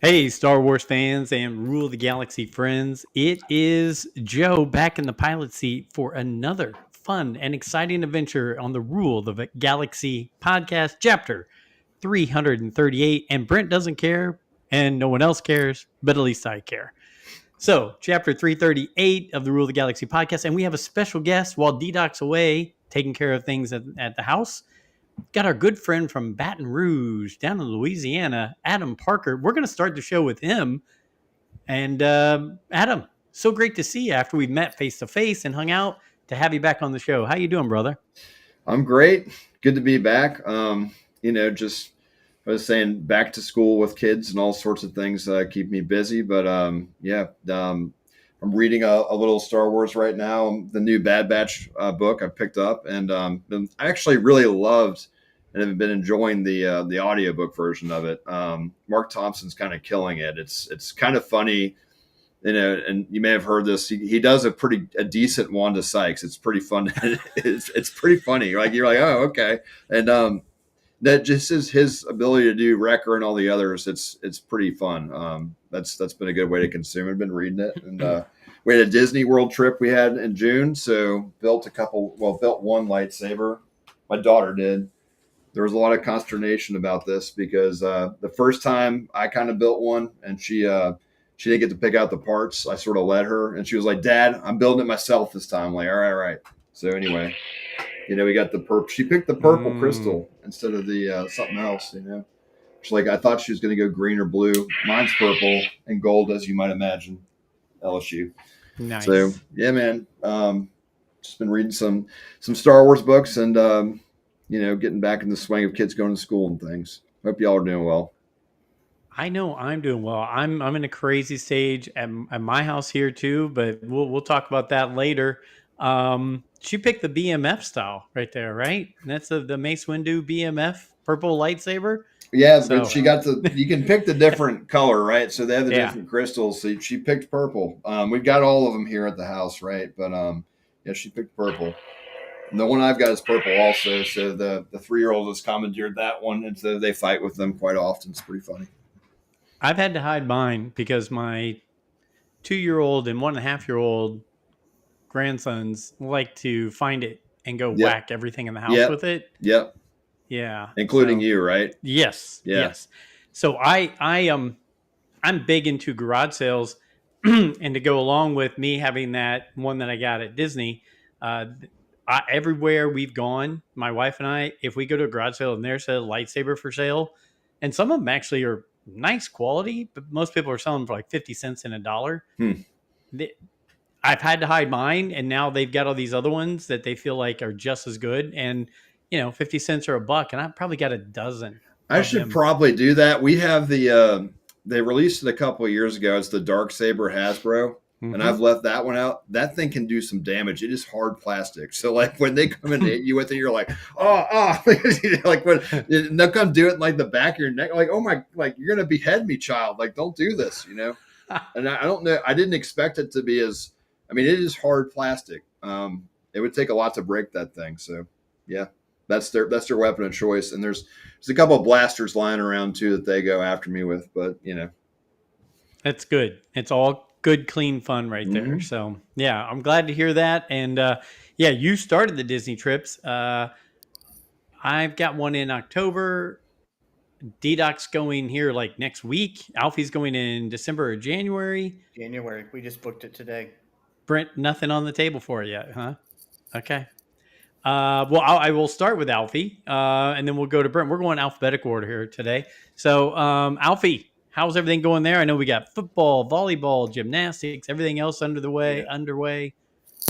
Hey, Star Wars fans and Rule of the Galaxy friends. It is Joe back in the pilot seat for another fun and exciting adventure on the Rule of the Galaxy podcast, chapter 338. And Brent doesn't care, and no one else cares, but at least I care. So, chapter 338 of the Rule of the Galaxy podcast. And we have a special guest while D-Doc's away taking care of things at the house. Got our good friend from Baton Rouge down in Louisiana, Adam Parker. We're going to start the show with him. And Adam, so great to see you after we've met face to face and hung out to have you back on the show. How you doing, brother? I'm great. Good to be back. Just I was saying back to school with kids and all sorts of things keep me busy. But I'm reading a little Star Wars right now, the new Bad Batch book I picked up, and I actually really loved and have been enjoying the audiobook version of it. Mark Thompson's kind of killing it. It's kind of funny, and you may have heard this. He does a decent Wanda Sykes. It's pretty fun. It's pretty funny. Like you're like, oh, okay, and that just is his ability to do Wrecker and all the others. It's pretty fun. That's been a good way to consume it. I've been reading it, and we had a Disney World trip we had in June. So built one lightsaber. My daughter did. There was a lot of consternation about this because the first time I kind of built one, and she didn't get to pick out the parts. I sort of let her, and she was like, "Dad, I'm building it myself this time." I'm like, all right, all right. So anyway, we got the purple. She picked the purple Mm, crystal instead of the something else. She's like, I thought she was going to go green or blue. Mine's purple and gold, as you might imagine. LSU. So nice. yeah, man. Just been reading some Star Wars books and getting back in the swing of kids going to school and things. Hope y'all are doing well. I know I'm doing well. I'm in a crazy stage at my house here too, but we'll talk about that later. She picked the BMF style right there, right? That's the Mace Windu BMF purple lightsaber. Yeah, but So she got you can pick the different color, right? So they have the yeah, different crystals. So she picked purple. We've got all of them here at the house, right? But yeah, she picked purple. And the one I've got is purple also. So the 3 year old has commandeered that one, and so they fight with them quite often. It's pretty funny. I've had to hide mine because my 2 year old and 1.5 year old grandsons like to find it and go Yep, whack everything in the house yep, with it. yep. Yeah. Including So you, right? yes, Yeah. yes. So I'm big into garage sales, and to go along with me having that one that I got at Disney, uh, everywhere we've gone, my wife and I, if we go to a garage sale and there's a lightsaber for sale, and some of them actually are nice quality, but most people are selling for like 50 cents in a dollar. Hmm. They, I've had to hide mine, and now they've got all these other ones that they feel like are just as good, and 50 cents or a buck, and I've probably got a dozen I of should them. probably do that. We have they released it a couple of years ago. It's the Dark Saber Hasbro, and I've Hmm. left that one out. That thing can do some damage. It is hard plastic, so like when they come in to hit you with it, you're like, oh. Like when they'll come do it in like the back of your neck, like, oh my, like you're gonna behead me, child. Like don't do this. And I don't know. I didn't expect it to be as. I mean, it is hard plastic. It would take a lot to break that thing. So yeah, that's their weapon of choice. And there's a couple of blasters lying around too that they go after me with. But That's good. It's all good, clean fun right there. mm-hmm. So yeah, I'm glad to hear that. And yeah, you started the Disney trips. I've got one in October. D-Doc's going here like next week. Alfie's going in December or January. January. We just booked it today. Brent, nothing on the table for you yet, huh? Okay. Well, I will start with Alfie, and then we'll go to Brent. We're going alphabetical order here today. So, Alfie, how's everything going there? I know we got football, volleyball, gymnastics, everything else Yeah. underway.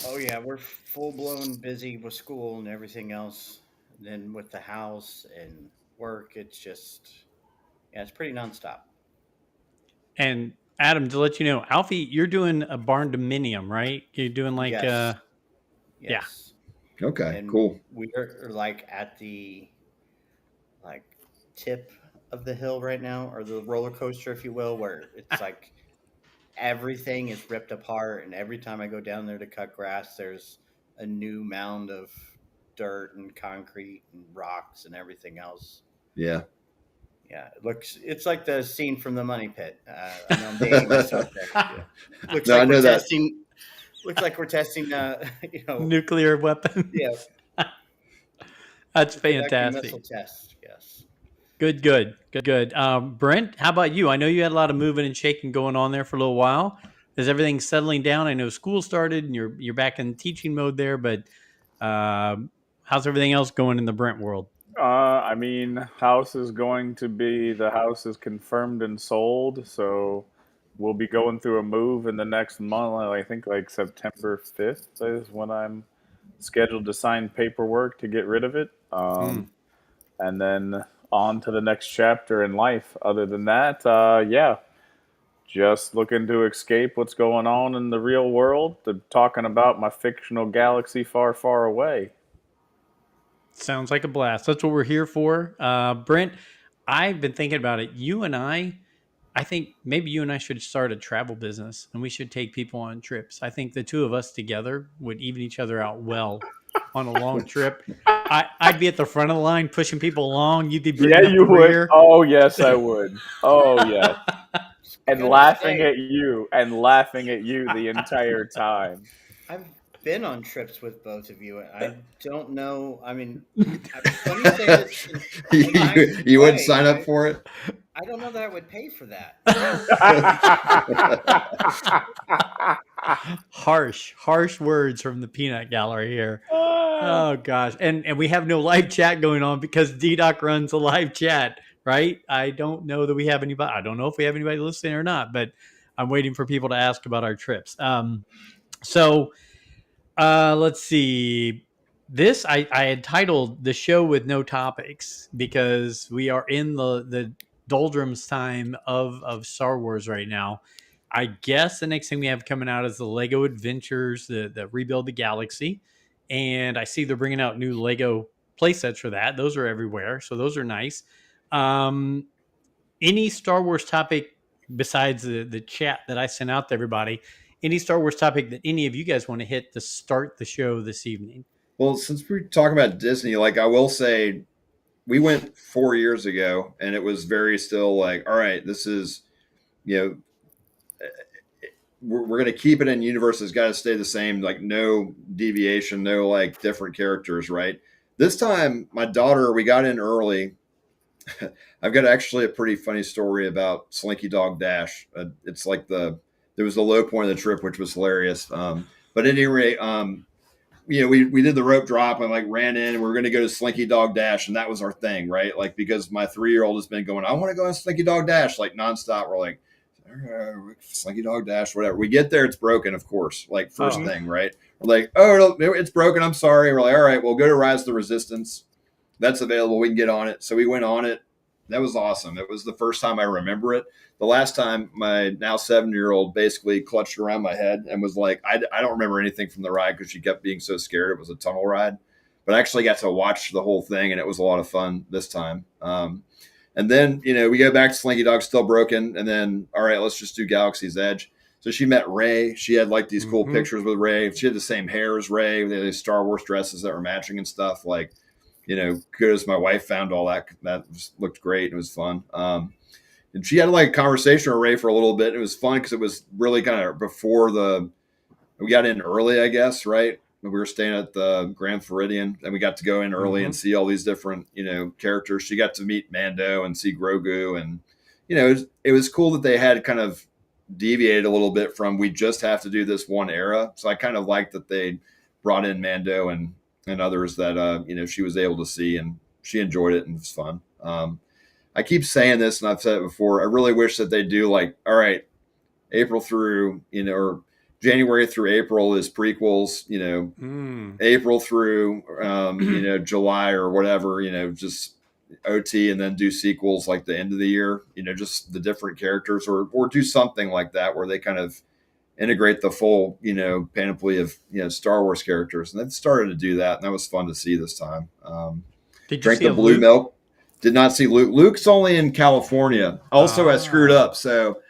Oh yeah, we're full blown busy with school and everything else. And then with the house and work, it's just it's pretty nonstop. And Adam, to let you know, Alfie, you're doing a barn dominium, right? You're doing like, Yes, yeah. yes. Okay, And cool. we are like at the like tip of the hill right now, or the roller coaster, if you will, where it's like everything is ripped apart, and every time I go down there to cut grass, there's a new mound of dirt and concrete and rocks and everything else. Yeah. Yeah, it's like the scene from The Money Pit. I know I'm dating myself there. Yeah. Looks No, I like know we're that. testing. Looks like we're testing. Nuclear weapons. Yeah, That's conducting missile fantastic. tests. Yes. Good. Brent, how about you? I know you had a lot of moving and shaking going on there for a little while. Is everything settling down? I know school started and you're back in teaching mode there, but how's everything else going in the Brent world? I mean, the house is confirmed and sold, so we'll be going through a move in the next month. I think like September 5th is when I'm scheduled to sign paperwork to get rid of it. And then on to the next chapter in life. Other than that, yeah, just looking to escape what's going on in the real world to talking about my fictional galaxy far, far away. Sounds like a blast. That's what we're here for. Brent, I've been thinking about it. I think maybe you and I should start a travel business and we should take people on trips. I think the two of us together would even each other out well on a long trip. I'd be at the front of the line pushing people along. You'd be bringing up you the would. rear. Oh, yes, I would. Oh, yes. And Good laughing day. at you the entire time. I've been on trips with both of you. I don't know. I mean, let me say this in a nice You wouldn't way. sign up for it? I don't know that I would pay for that. Harsh words from the peanut gallery here. Oh gosh. And we have no live chat going on because D-Doc runs a live chat, right? I don't know that we have anybody. I don't know if we have anybody listening or not, but I'm waiting for people to ask about our trips. Let's see. This I had titled the show with no topics because we are in the doldrums time of Star Wars right now. I guess the next thing we have coming out is the Lego Adventures, the Rebuild the Galaxy, and I see they're bringing out new Lego playsets for that. Those are everywhere, so those are nice. Any Star Wars topic besides the chat that I sent out to everybody? Any Star Wars topic that any of you guys want to hit to start the show this evening? Well, since we're talking about Disney, like I will say, we went 4 years ago, and it was very still like, all right, this is, we're going to keep it in universe. It's got to stay the same, like no deviation, no like different characters, right? This time, my daughter, we got in early. I've got actually a pretty funny story about Slinky Dog Dash. It's like there was the low point of the trip, which was hilarious. But at any rate, we did the rope drop and like ran in and we were going to go to Slinky Dog Dash. And that was our thing, right? Like, because my 3-year-old has been going, I want to go on Slinky Dog Dash, like nonstop. We're like, Slinky Dog Dash, whatever. We get there, it's broken, of course, like first thing, right? We're like, oh, it's broken. I'm sorry. We're like, all right, we'll go to Rise of the Resistance. That's available. We can get on it. So we went on it. That was awesome. It was the first time I remember it. The last time, my now 7-year-old basically clutched around my head and was like, I don't remember anything from the ride because she kept being so scared. It was a tunnel ride. But I actually got to watch the whole thing, and it was a lot of fun this time. And then, we go back to Slinky Dog, still broken. And then, all right, let's just do Galaxy's Edge. So she met Rey. She had like these cool pictures with Rey. She had the same hair as Rey. They had these Star Wars dresses that were matching and stuff. Like, good as my wife found all that. That just looked great. It was fun. And she had like a conversation with Rey for a little bit. It was fun because it was really kind of before we got in early, I guess, right? We were staying at the Grand Floridian, and we got to go in early and see all these different, characters. She got to meet Mando and see Grogu, and it was cool that they had kind of deviated a little bit from we just have to do this one era. So I kind of liked that they brought in Mando and others that she was able to see, and she enjoyed it and it was fun. I keep saying this, and I've said it before. I really wish that they do like, all right, April through or January through April is prequels, April through, July or whatever, just OT, and then do sequels like the end of the year, just the different characters or do something like that where they kind of integrate the full, panoply of, Star Wars characters. And they've started to do that. And that was fun to see this time. Did you Drank see the blue Luke? milk. Did not see Luke. Luke's only in California. Also, I screwed up. So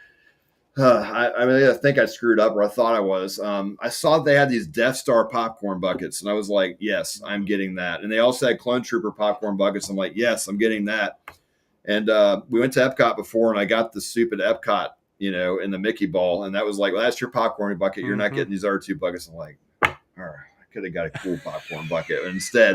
I think I screwed up, or I thought I was. I saw they had these Death Star popcorn buckets, and I was like, yes, I'm getting that. And they also had Clone Trooper popcorn buckets. I'm like, yes, I'm getting that. And we went to Epcot before, and I got the stupid Epcot, in the Mickey ball, and that was like, well, that's your popcorn bucket. You're not Mhm. getting these other 2 buckets. I'm like, all right, I could have got a cool popcorn bucket. But instead,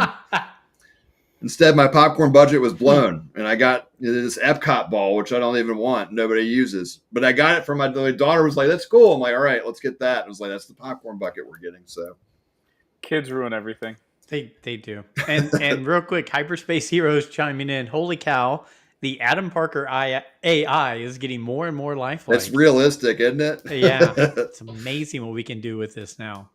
my popcorn budget was blown, and I got this Epcot ball, which I don't even want. Nobody uses, but I got it from my daughter. Was like, that's cool. I'm like, all right, let's get that. And I was like, that's the popcorn bucket we're getting. So Kids ruin everything. They do. And real quick, Hyperspace Heroes chiming in. Holy cow! The Adam Parker AI is getting more and more lifelike. that's realistic, isn't it? Yeah, it's amazing what we can do with this now.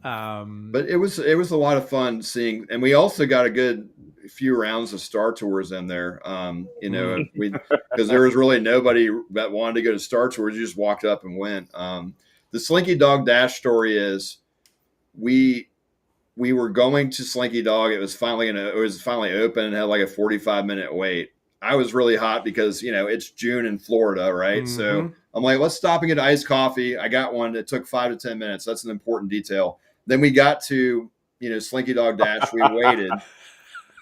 But it was a lot of fun seeing, and we also got a good few rounds of Star Tours in there. Because there was really nobody that wanted to go to Star Tours. You just walked up and went. The Slinky Dog Dash story is we were going to Slinky Dog. It was finally open and had like a 45-minute wait. I was really hot because it's June in Florida, right? Mm-hmm. So I'm like, let's stop and get iced coffee. I got one. It took 5 to 10 minutes. That's an important detail. Then we got to Slinky Dog Dash. We waited,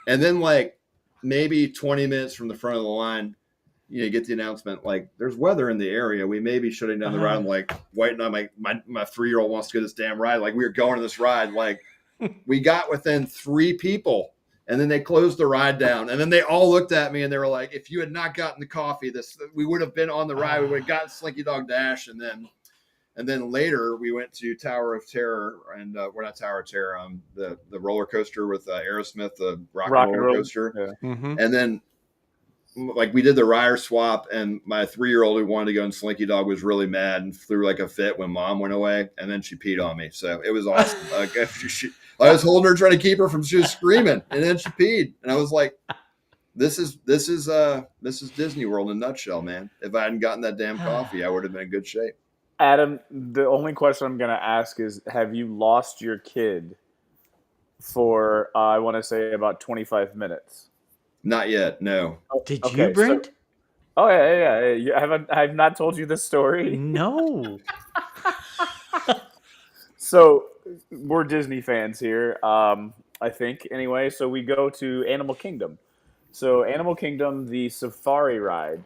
and then like maybe 20 minutes from the front of the line, you get the announcement like there's weather in the area. We may be shutting down the ride. I'm like waiting on my 3-year-old wants to go this damn ride. Like we were going to this ride. Like we got within 3 people. And then they closed the ride down. And then they all looked at me and they were like, if you had not gotten the coffee, we would have been on the ride. We would have gotten Slinky Dog Dash. And then later we went to Tower of Terror, and we're not Tower of Terror, the roller coaster with Aerosmith, the rock and roller coaster. Yeah. Mm-hmm. And then like we did the rider swap, and my 3-year-old who wanted to go in Slinky Dog was really mad and threw like a fit when Mom went away, and then she peed on me. So it was awesome. I was holding her, trying to keep her from, she was screaming, and then she peed, and I was like, "This is Disney World in a nutshell, man. If I hadn't gotten that damn coffee, I would have been in good shape." Adam, the only question I'm going to ask is, have you lost your kid for, I want to say, about 25 minutes? Not yet, no. Did Okay, you, Brent? Oh, yeah. I've not told you this story. No. So we're Disney fans here, I think, anyway. So we go to Animal Kingdom. So Animal Kingdom, the safari ride.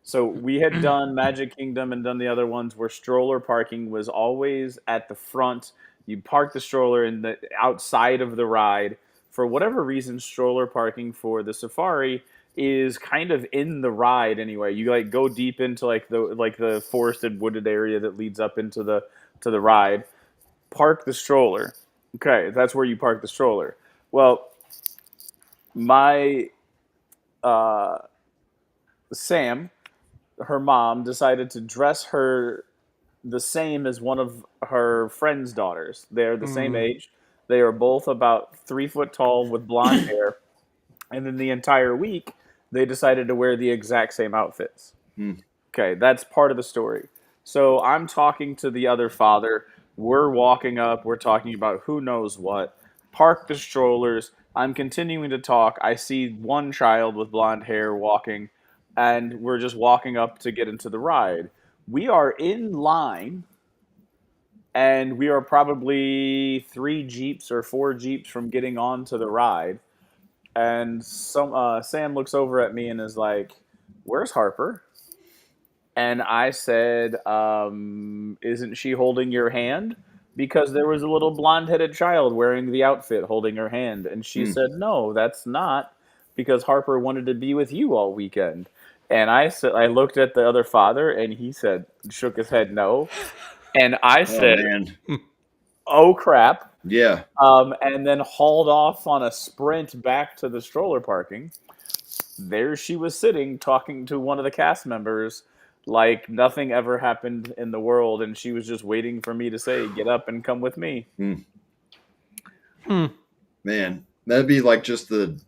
So we had done Magic Kingdom and done the other ones where stroller parking was always at the front. You park the stroller in the outside of the ride. For whatever reason, stroller parking for the safari is kind of in the ride anyway. You like go deep into the forested wooded area that leads up into the ride. Park the stroller. Okay, that's where you park the stroller. Well, my Sam, her mom, decided to dress her the same as one of her friend's daughters. They're the same age. They are both about 3 foot tall with blonde hair. And then the entire week, they decided to wear the exact same outfits. Okay, that's part of the story. So I'm talking to the other father. We're walking up. We're talking about who knows what. Park the strollers. I'm continuing to talk. I see one child with blonde hair walking, and we're just walking up to get into the ride. We are in line, and we are probably 3 Jeeps or 4 Jeeps from getting onto the ride. And Sam looks over at me and is like, "Where's Harper?" And I said, "Isn't she holding your hand?" Because there was a little blonde-headed child wearing the outfit holding her hand. And she said, "No, that's not, because Harper wanted to be with you all weekend." And I looked at the other father, and he shook his head no. And I said, "Oh, man. Oh crap." Yeah. And then hauled off on a sprint back to the stroller parking. There she was sitting talking to one of the cast members like nothing ever happened in the world, and she was just waiting for me to say, "Get up and come with me." Man, that'd be like just the...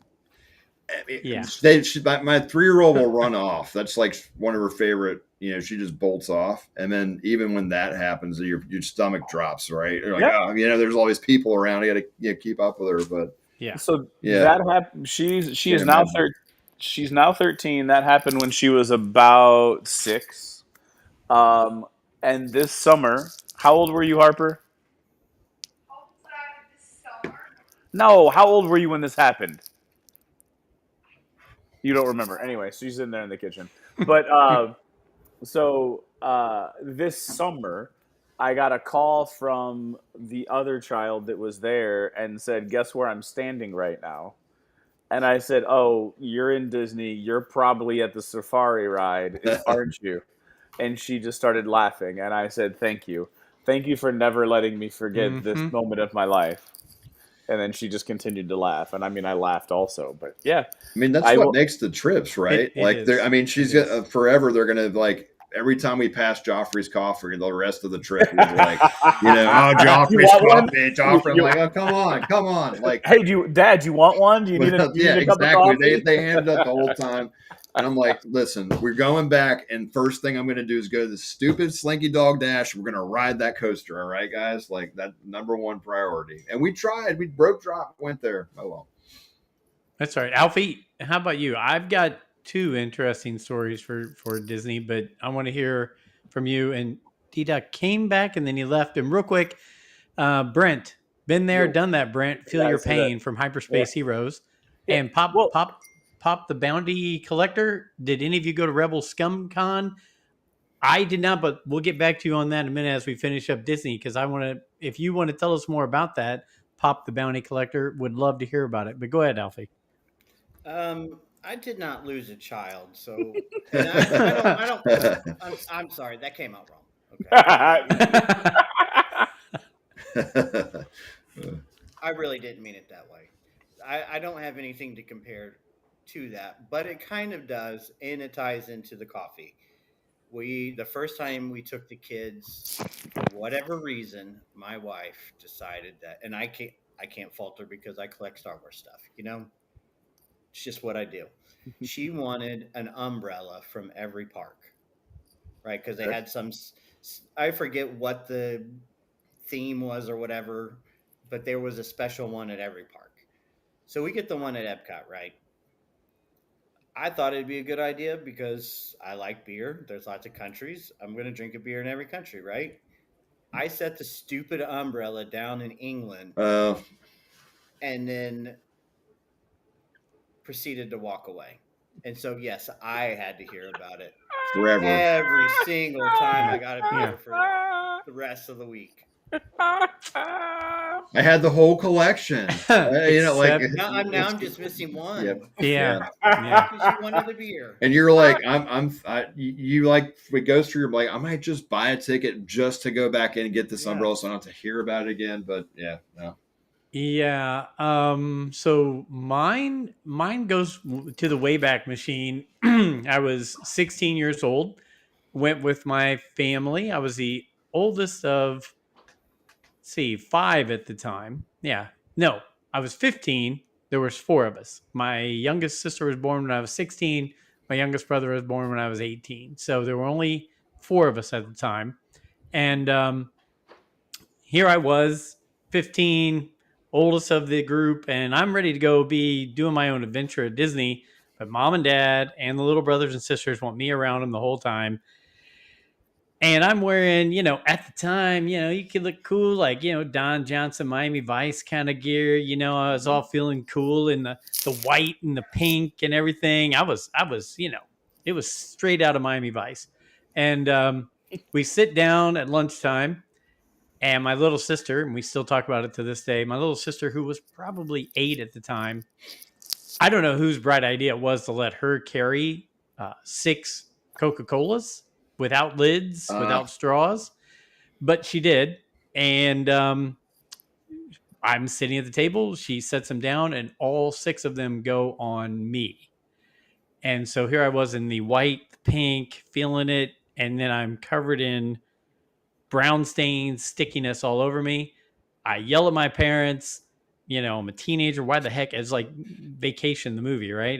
Yeah. My 3-year-old will run off. That's like one of her favorite. She just bolts off, and then even when that happens, your stomach drops. Right? You're like, oh, there's all these people around. You got to keep up with her. But Yeah. So that happened. She is now 13. She's now 13. That happened when she was about 6. And this summer, how old were you, Harper? No, how old were you when this happened? You don't remember. Anyway, she's in there in the kitchen. But this summer, I got a call from the other child that was there and said, "Guess where I'm standing right now?" And I said, "Oh, you're in Disney. You're probably at the safari ride, aren't you?" And she just started laughing. And I said, "Thank you. Thank you for never letting me forget this moment of my life." And then she just continued to laugh. And I mean, I laughed also. But yeah. I mean, that's what makes the trips, right? I mean, she's forever. They're going to like, every time we pass Joffrey's Coffee, the rest of the trip is like, oh, Joffrey's Coffee, Joffrey. I'm like, oh, come on. Like, hey, Dad, do you want one? Do you need a cup of coffee? They handed up the whole time. And I'm like, listen, we're going back, and first thing I'm going to do is go to the stupid Slinky Dog Dash. We're going to ride that coaster, all right, guys? Like, that #1 priority. And we tried. We broke drop, went there. Oh, well. That's all right. Alfie, how about you? I've got 2 interesting stories for Disney, but I want to hear from you. And D-Duck came back, and then he left. And real quick, Brent, been there, done that, Brent. Feel your pain from Hyperspace Heroes. Yeah. And Pop the Bounty Collector. Did any of you go to Rebel Scum Con? I did not, but we'll get back to you on that in a minute as we finish up Disney, because I want to, if you want to tell us more about that, Pop the Bounty Collector, would love to hear about it. But go ahead, Alfie. I did not lose a child, so I'm sorry, that came out wrong. Okay. I really didn't mean it that way. I don't have anything to compare to that, but it kind of does, and it ties into the coffee. The first time we took the kids, for whatever reason, my wife decided that, and I can't fault her because I collect Star Wars stuff, it's just what I do. She wanted an umbrella from every park, right? Because they had I forget what the theme was or whatever, but there was a special one at every park. So we get the one at Epcot, right? I thought it'd be a good idea because I like beer. There's lots of countries. I'm going to drink a beer in every country, right? I set the stupid umbrella down in England and then proceeded to walk away. And so, yes, I had to hear about it forever. Every single time I got a beer for the rest of the week. I had the whole collection. Now I'm just missing one. Yep. Yeah. Because you wanted the beer. And you're like, you like, it goes through your, like, I might just buy a ticket just to go back in and get this umbrella so I don't have to hear about it again. But yeah, no. Yeah. So mine goes to the Wayback Machine. I was 16 years old, went with my family. I was the oldest of, 5 at the time. Yeah. No, I was 15. There was 4 of us. My youngest sister was born when I was 16. My youngest brother was born when I was 18. So there were only 4 of us at the time. And here I was, 15, oldest of the group, and I'm ready to go be doing my own adventure at Disney. But mom and dad and the little brothers and sisters want me around them the whole time. And I'm wearing, at the time, you could look cool, like, Don Johnson, Miami Vice kind of gear. I was all feeling cool in the white and the pink and everything. I was, it was straight out of Miami Vice. And we sit down at lunchtime, and my little sister, and we still talk about it to this day, my little sister, who was probably 8 at the time, I don't know whose bright idea it was to let her carry 6 Coca-Colas without lids, without straws, but she did. And I'm sitting at the table. She sets them down, and all 6 of them go on me. And so here I was in the white, pink, feeling it, and then I'm covered in brown stains, stickiness all over me. I yell at my parents. I'm a teenager. Why the heck? It's like Vacation, the movie, right?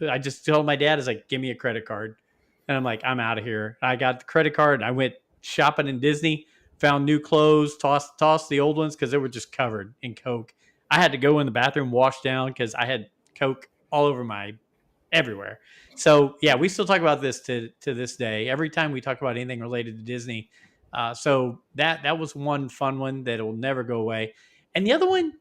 I just told my dad, "Is like, give me a credit card." And I'm like, I'm out of here. I got the credit card, and I went shopping in Disney, found new clothes, tossed the old ones because they were just covered in Coke. I had to go in the bathroom, wash down because I had Coke all over everywhere. So yeah, we still talk about this to this day. Every time we talk about anything related to Disney. So that was one fun one that will never go away. And the other one,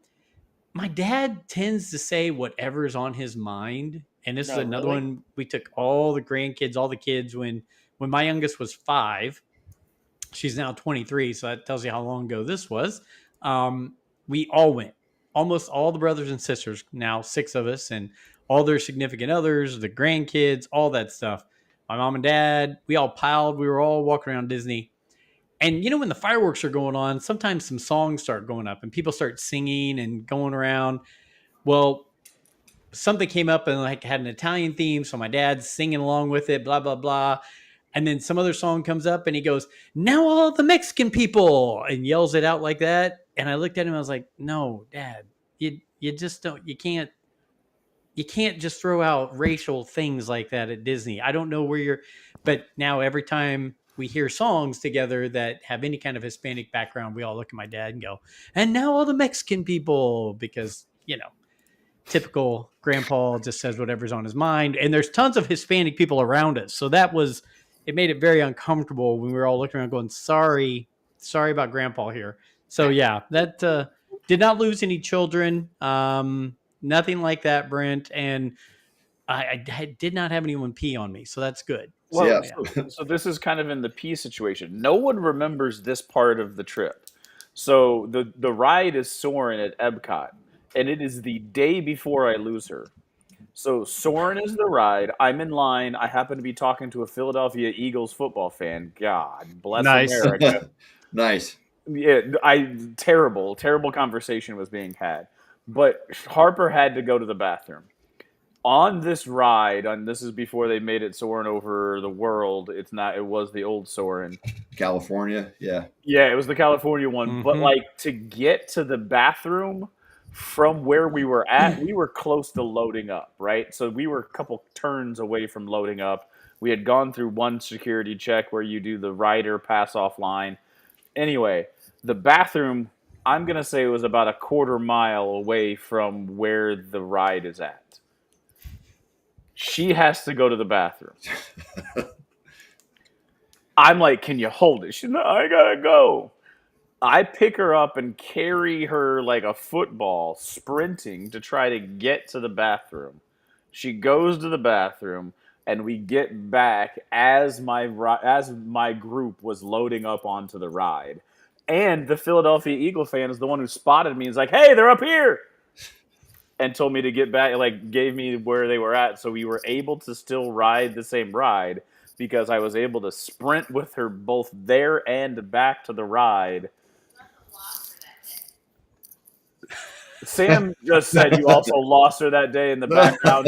my dad tends to say whatever's on his mind And this is No, another really? one. We took all the grandkids, all the kids when my youngest was 5. She's now 23, so that tells you how long ago this was. We all went, almost all the brothers and sisters, now 6 of us, and all their significant others, the grandkids, all that stuff. My mom and dad, we all piled. We were all walking around Disney. And you know, when the fireworks are going on, sometimes some songs start going up and people start singing and going around. Well, something came up and like had an Italian theme, so my dad's singing along with it, blah blah blah. And then some other song comes up and he goes, "Now all the Mexican people," and yells it out like that. And I looked at him, I was like, "No, Dad, you just don't, you can't just throw out racial things like that at Disney. I don't know where you're," but now every time we hear songs together that have any kind of Hispanic background, we all look at my dad and go, "And now all the Mexican people," because, you know, typical grandpa just says whatever's on his mind. And there's tons of Hispanic people around us. So it made it very uncomfortable when we were all looking around going, sorry about grandpa here. So yeah, that did not lose any children. Nothing like that, Brent. And I did not have anyone pee on me. So that's good. Well, Yeah. so this is kind of in the pee situation. No one remembers this part of the trip. So the ride is Soarin' at Epcot, and it is the day before I lose her. So Soarin' is the ride. I'm in line. I happen to be talking to a Philadelphia Eagles football fan. God bless Nice. America. Nice. Yeah, terrible conversation was being had. But Harper had to go to the bathroom. On this ride, and this is before they made it Soarin' over the world. It was the old Soarin'. California. Yeah. Yeah, it was the California one. But Mhm. like, to get to the bathroom from where we were at, we were close to loading up, right? So we were a couple turns away from loading up. We had gone through one security check where you do the rider pass off line. Anyway, the bathroom, I'm going to say, was about a quarter mile away from where the ride is at. She has to go to the bathroom. I'm like, "Can you hold it?" She's, "No, I gotta go." I pick her up and carry her like a football, sprinting to try to get to the bathroom. She goes to the bathroom, and we get back as my group was loading up onto the ride. And the Philadelphia Eagle fan is the one who spotted me and is like, "Hey, they're up here!" and told me to get back, like gave me where they were at. So we were able to still ride the same ride because I was able to sprint with her both there and back to the ride. Sam just said you also lost her that day in the background.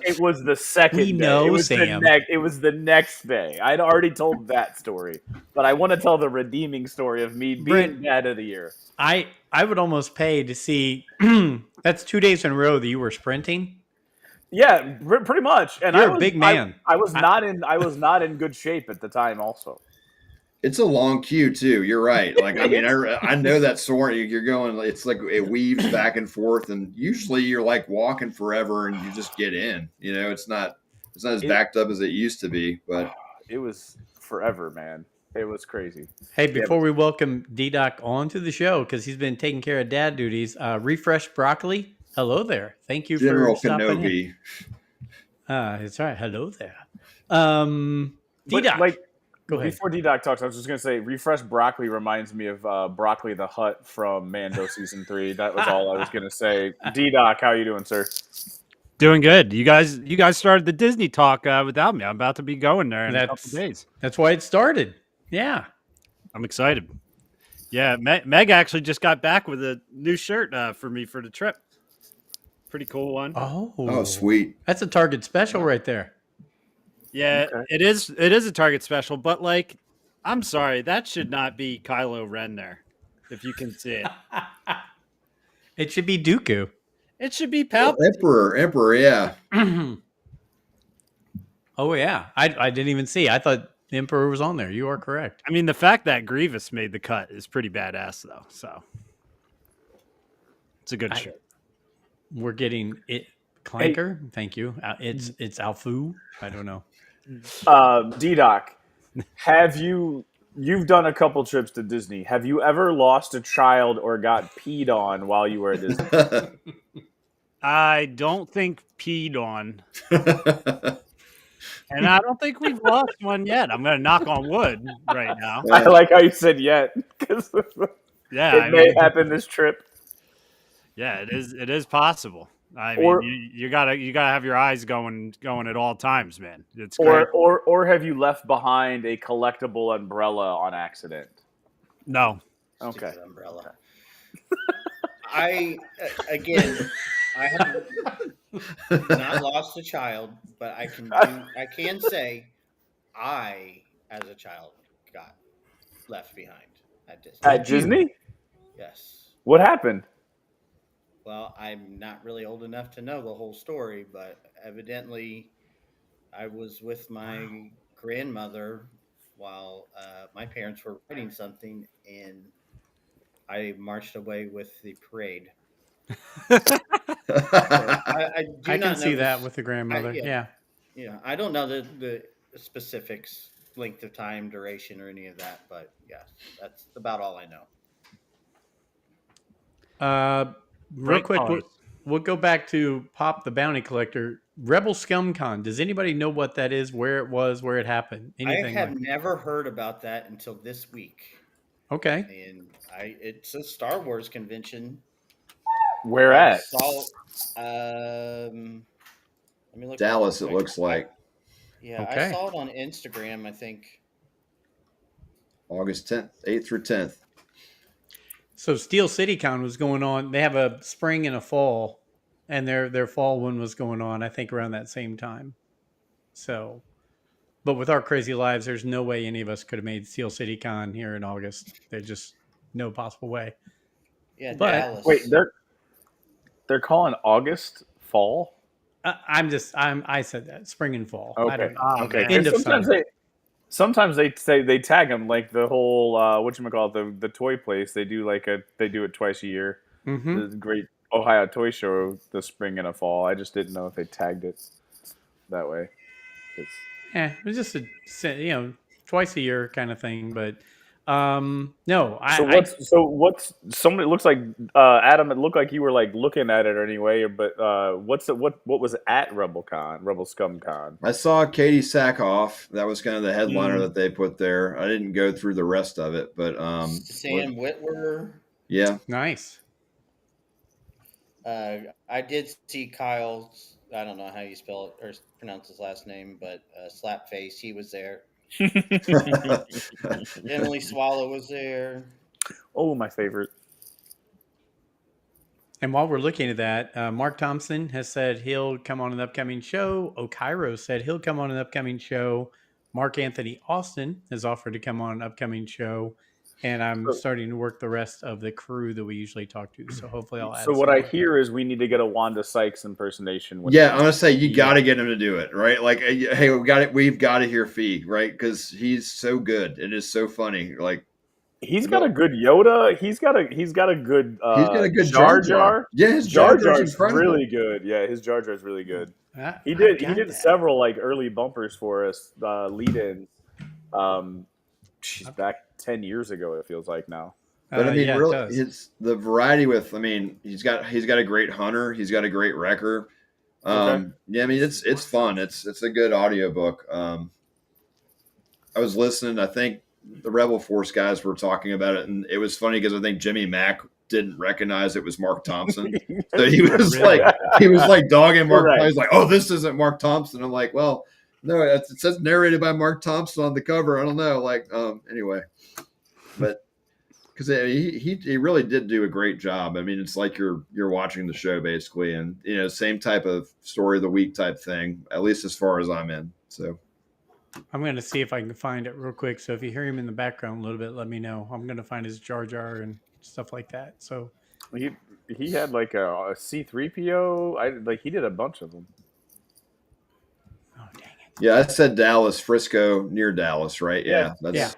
It was the second We day. know, It was Sam. it was the next day. I'd already told that story, but I want to tell the redeeming story of me being Brent, Dad of the Year. I would almost pay to see that's 2 days in a row that you were sprinting. Yeah, pretty much. And You're a big man. I was not in good shape at the time. Also, It's a long queue too. You're right. Like, I mean, I know that Soarin', you're going, it's like it weaves back and forth, and usually you're like walking forever and you just get in. You know, it's not as backed up as it used to be, but it was forever, man. It was crazy. Hey, before we welcome D-Doc onto the show, because he's been taking care of dad duties, Refresh Broccoli, hello there. Thank you General for stopping in. Kenobi. It's all right. Hello there. D-Doc, go ahead. Before D-Doc talks, I was just going to say, Refresh Broccoli reminds me of Broccoli the Hutt from Mando Season 3. That was all I was going to say. D-Doc, how you doing, sir? Doing good. You guys started the Disney talk without me. I'm about to be going there in a couple days. That's why it started. Yeah. I'm excited. Yeah, Meg actually just got back with a new shirt for me for the trip. Pretty cool one. Oh, sweet. That's a Target special right there. Yeah, okay. It is a Target special, but like, I'm sorry, that should not be Kylo Ren there, if you can see it. It should be Dooku. It should be Palpatine. Emperor, yeah. Oh, yeah. I didn't even see. I thought the Emperor was on there. You are correct. I mean, the fact that Grievous made the cut is pretty badass, though. So it's a good shirt. We're getting it. Clanker, hey. Thank you. It's Alfu. I don't know. D-Doc, you've done a couple trips to Disney. Have you ever lost a child or got peed on while you were at Disney? I don't think peed on, and I don't think we've lost one yet. I'm going to knock on wood right now. I like how you said yet, because Yeah, it I may mean, happen this trip. yeah, it is possible. I Or- mean, you gotta have your eyes going at all times, man. It's great. Or have you left behind a collectible umbrella on accident? No, Okay. Stupid umbrella. I have not lost a child, but I can say I, as a child, got left behind at Disney. At Disney? Yes. What happened? Well, I'm not really old enough to know the whole story, but evidently I was with my grandmother while my parents were writing something, and I marched away with the parade. I do I not can see know that with the grandmother. yeah. Yeah. I don't know the specifics, length of time, duration, or any of that, but yes, that's about all I know. Real Great quick, cause. we'll go back to Pop the Bounty Collector. Rebel Scum Con. Does anybody know what that is? Where it was? Where it happened? Anything I have like? never heard about that until this week, Okay. and it's a Star Wars convention. Where I at? saw, let me look. Dallas, it real quick. looks like Yeah, Okay. I saw it on Instagram, I think. August 10th, 8th through 10th. So Steel City Con was going on. They have a spring and a fall, and their fall one was going on. I think around that same time. So, but with our crazy lives, there's no way any of us could have made Steel City Con here in August. There's just no possible way. Yeah, But- Dallas. Wait, they're calling August fall? I said that spring and fall. I Okay. don't know. Oh, Okay. man. End of Sometimes they say they tag them like the whole whatchamacallit, the toy place. They do it twice a year. Mm-hmm. The great Ohio Toy Show, the spring and a fall. I just didn't know if they tagged it that way. It's, Yeah, it was just twice a year kind of thing. But no, what's somebody looks like Adam? It looked like you were like looking at it anyway. But what was at Rebel Scum Con? I saw Katie Sackhoff. That was kind of the headliner Mm. that they put there. I didn't go through the rest of it, but Sam Witwer. yeah, nice. I did see Kyle's. I don't know how you spell it or pronounce his last name, but Slapface. He was there. Emily Swallow was there. Oh, my favorite. And while we're looking at that, Mark Thompson has said he'll come on an upcoming show. Okairo said he'll come on an upcoming show. Mark Anthony Austin has offered to come on an upcoming show. And I'm starting to work the rest of the crew that we usually talk to. So hopefully I'll add So what some I more. hear is we need to get a Wanda Sykes impersonation. With yeah. him. I'm gonna say you Yeah. got to get him to do it, right? Like, hey, we've got to hear Fee, right? Because he's so good. It is so funny. Like, He's got a good Yoda. He's got a good. he's got a good Jar Jar. Yeah, his Jar Jar Jar's Jar's incredible. really good. Yeah, his Jar Jar's really good. He I did got that. several like early bumpers for us, lead-ins. She's back 10 years ago. It feels like now. But I mean, yeah, it really, does. the variety with. I mean, he's got a great hunter. He's got a great wrecker. Okay. Yeah, I mean, it's fun. It's a good audiobook. I was listening. I think the Rebel Force guys were talking about it, and it was funny because I think Jimmy Mack didn't recognize it was Mark Thompson. So he was Really? like dogging Mark. Right. He's like, "Oh, this isn't Mark Thompson." I'm like, "Well, no, it says narrated by Mark Thompson on the cover. I don't know." Like, anyway, but because he really did do a great job. I mean, it's like you're watching the show basically, and same type of story of the week type thing. At least as far as I'm in. So I'm going to see if I can find it real quick. So if you hear him in the background a little bit, let me know. I'm going to find his Jar Jar and stuff like that. So He had like a C-3PO. He did a bunch of them. oh dang it. yeah, I said Dallas, Frisco, near Dallas, right? Yeah, that's Yeah.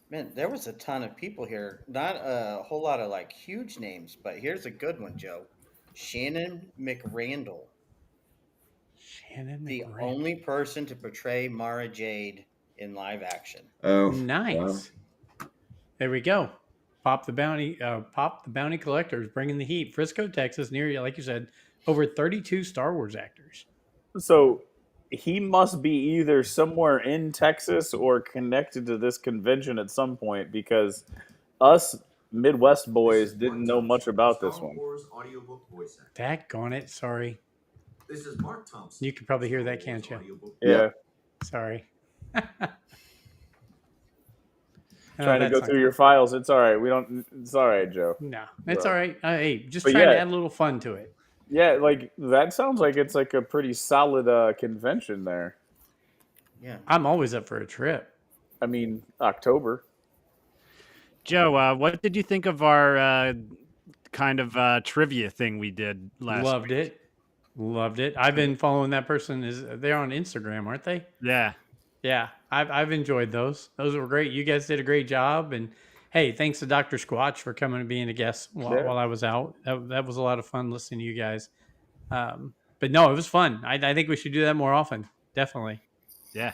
Man, there was a ton of people here. Not a whole lot of like huge names, but here's a good one, Joe. Shannon McRandall, Shannon the McRae. only person to portray Mara Jade in live action. Oh, Nice. wow. There we go. Pop the Bounty Collector is bringing the heat. Frisco, Texas, near you, like you said, over 32 Star Wars actors. So he must be either somewhere in Texas or connected to this convention at some point, because us Midwest boys didn't know much about this one. Daggone it. Sorry. This is Mark Thompson. You could probably hear that, can't you? Yeah. Sorry. Trying to go through your files. It's all right. It's all right, Joe. No, it's Bro. all right. Hey, just But trying to yeah. add a little fun to it. Yeah, like that sounds like it's like a pretty solid convention there. Yeah. I'm always up for a trip. I mean, October. Joe, what did you think of our kind of trivia thing we did last Loved week? it. Loved it. I've been following that person. They're on Instagram, aren't they? Yeah. Yeah, I've enjoyed those. Those were great. You guys did a great job. And hey, thanks to Dr. Squatch for coming and being a guest while I was out. That was a lot of fun listening to you guys. But no, it was fun. I think we should do that more often. Definitely. Yeah.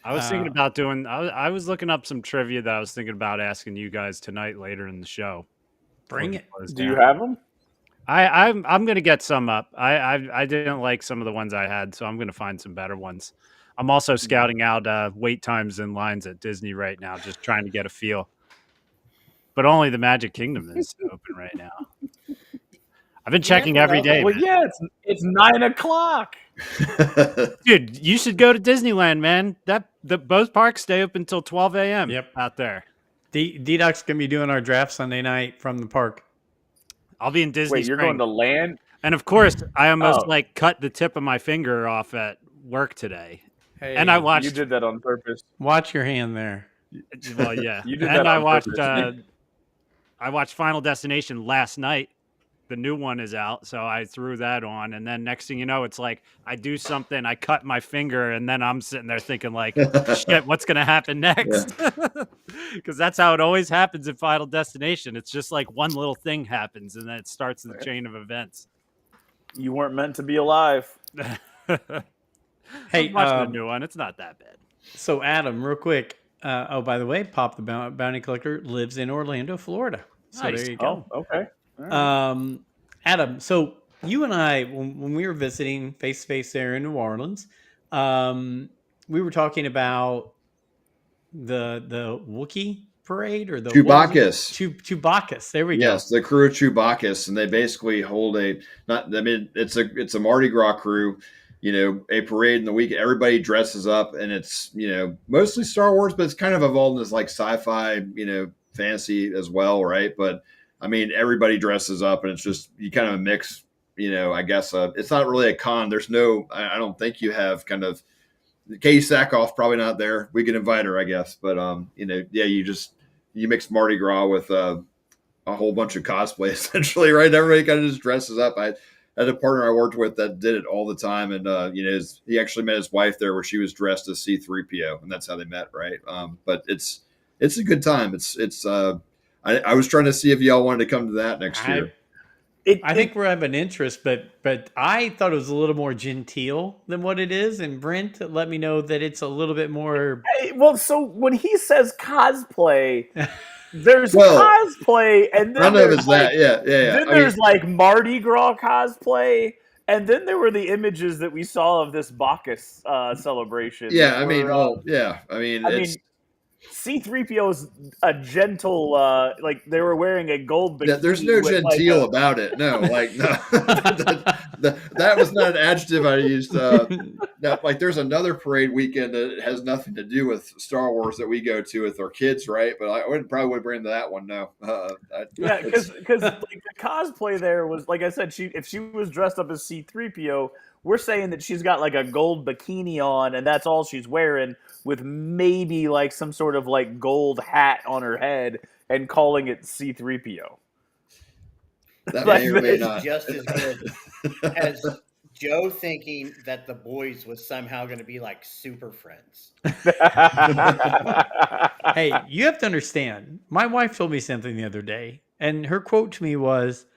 I was thinking about doing. I was looking up some trivia that I was thinking about asking you guys tonight later in the show. Bring it. Do you have them? I'm gonna get some up. I didn't like some of the ones I had, so I'm gonna find some better ones. I'm also scouting out wait times and lines at Disney right now, just trying to get a feel. But only the Magic Kingdom is open right now. I've been checking every day. Well, man. yeah, it's 9:00. Dude, you should go to Disneyland, man. Both parks stay open until 12 a.m. Yep. out there. D-Doc's going to be doing our draft Sunday night from the park. I'll be in Disney Wait, you're Springs. going to land? And of course, I almost cut the tip of my finger off at work today. Hey, And I watched. You did that on purpose. watch your hand there. Well, yeah. You did And that I on watched. purpose. I watched Final Destination last night. The new one is out, so I threw that on. And then next thing you know, it's like I do something, I cut my finger, and then I'm sitting there thinking like, shit, what's gonna happen next? Because that's how it always happens in Final Destination. It's just like one little thing happens, and then it starts the chain of events. You weren't meant to be alive. Hey, I'm watching the new one. It's not that bad. So Adam, real quick. By the way, Pop the Bounty Collector lives in Orlando, Florida. So Nice. there you go. Oh, okay. All right. Adam, so you and I, when we were visiting face to face there in New Orleans, we were talking about the Wookiee parade or the Chewbacca's. There we go. Yes, the crew of Chewbacca's, and they basically hold it's a Mardi Gras crew. A parade in the week. Everybody dresses up, and it's mostly Star Wars, but it's kind of evolved as like sci-fi, fantasy as well, right? But I mean, everybody dresses up, and it's just you kind of mix. I guess it's not really a con. There's no. I don't think you have kind of. Katie Sackhoff probably not there. We can invite her, I guess, but you mix Mardi Gras with a whole bunch of cosplay essentially, right? Everybody kind of just dresses up. I had a partner I worked with that did it all the time, and he actually met his wife there where she was dressed as C-3PO, and that's how they met, right? But it's a good time. I was trying to see if y'all wanted to come to that next year. I think we're having interest, but I thought it was a little more genteel than what it is, and Brent let me know that it's a little bit more. Well, so when he says cosplay, there's cosplay, and then none of there's it's that. Yeah. Then there's like Mardi Gras cosplay, and then there were the images that we saw of this Bacchus celebration. Yeah, I mean, C-3PO is a gentle, like they were wearing a gold bikini. There's no genteel about it. No, like no, that was not an adjective I used. Like there's another parade weekend that has nothing to do with Star Wars that we go to with our kids, right? But I probably wouldn't bring that one. No. Because like the cosplay there was, like I said, if she was dressed up as C-3PO, we're saying that she's got like a gold bikini on, and that's all she's wearing, with maybe like some sort of like gold hat on her head, and calling it C-3PO. That may or may not. Just as good as Joe thinking that the boys was somehow going to be like super friends. Hey, you have to understand. My wife told me something the other day, and her quote to me was,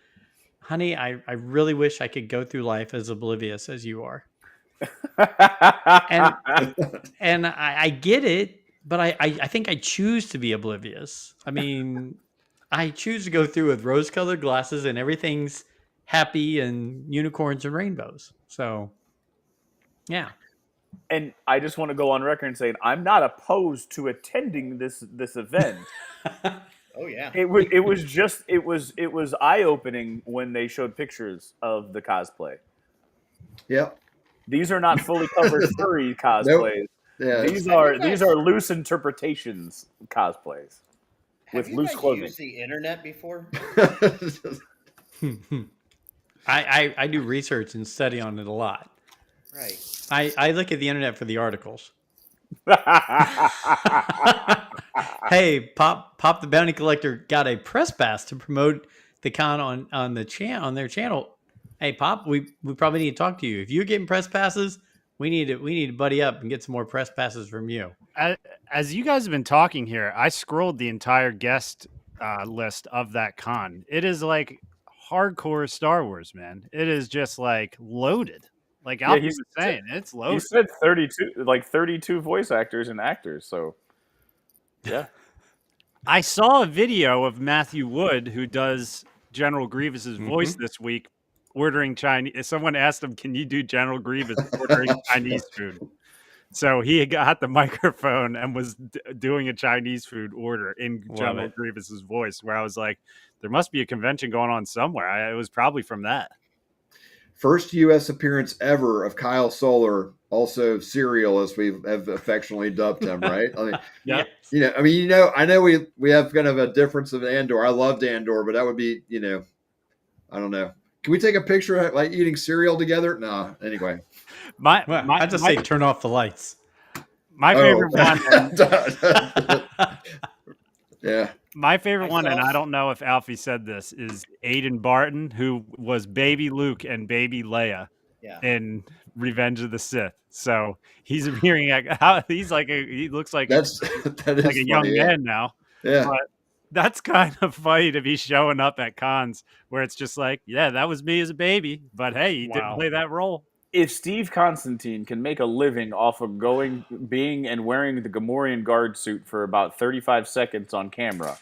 "Honey, I really wish I could go through life as oblivious as you are." and I get it, but I think I choose to be oblivious. I mean, I choose to go through with rose-colored glasses and everything's happy and unicorns and rainbows. So, yeah. And I just want to go on record and say I'm not opposed to attending this event. Oh yeah. It was eye opening when they showed pictures of the cosplay. Yep. These are not fully covered furry cosplays. Yeah. These Have are you guys- loose interpretations cosplays Have with you loose guys clothing. used the internet before? I do research and study on it a lot. Right. I look at the internet for the articles. Hey, Pop the Bounty Collector got a press pass to promote the con on their channel. Hey, Pop, we probably need to talk to you. If you're getting press passes, we need to buddy up and get some more press passes from you. As you guys have been talking here, I scrolled the entire guest list of that con. It is like hardcore Star Wars, man. It is just like loaded. Like Yeah, Alfie was saying, it's He loaded. said 32 voice actors and actors. So, yeah. I saw a video of Matthew Wood, who does General Grievous's voice this week, ordering Chinese. Someone asked him, "Can you do General Grievous ordering Chinese food?" So he got the microphone and was doing a Chinese food order in General Grievous's voice. Where I was like, "There must be a convention going on somewhere." It was probably from that. First U.S. appearance ever of Kyle Solar, also Serial, as we have affectionately dubbed him, right? I mean, Yeah. I know we have kind of a difference of Andor. I loved Andor, but that would be, I don't know. Can we take a picture of like eating cereal together? No. Anyway. I just say turn off the lights. My favorite one. Yeah. My favorite one, and I don't know if Alfie said this, is Aiden Barton, who was Baby Luke and Baby Leia in Revenge of the Sith. So he's appearing he looks like that is like a young man now. Yeah. But that's kind of funny to be showing up at cons where it's just like, yeah, that was me as a baby, but hey, he didn't play that role. If Steve Constantine can make a living off of being and wearing the Gamorrean guard suit for about 35 seconds on camera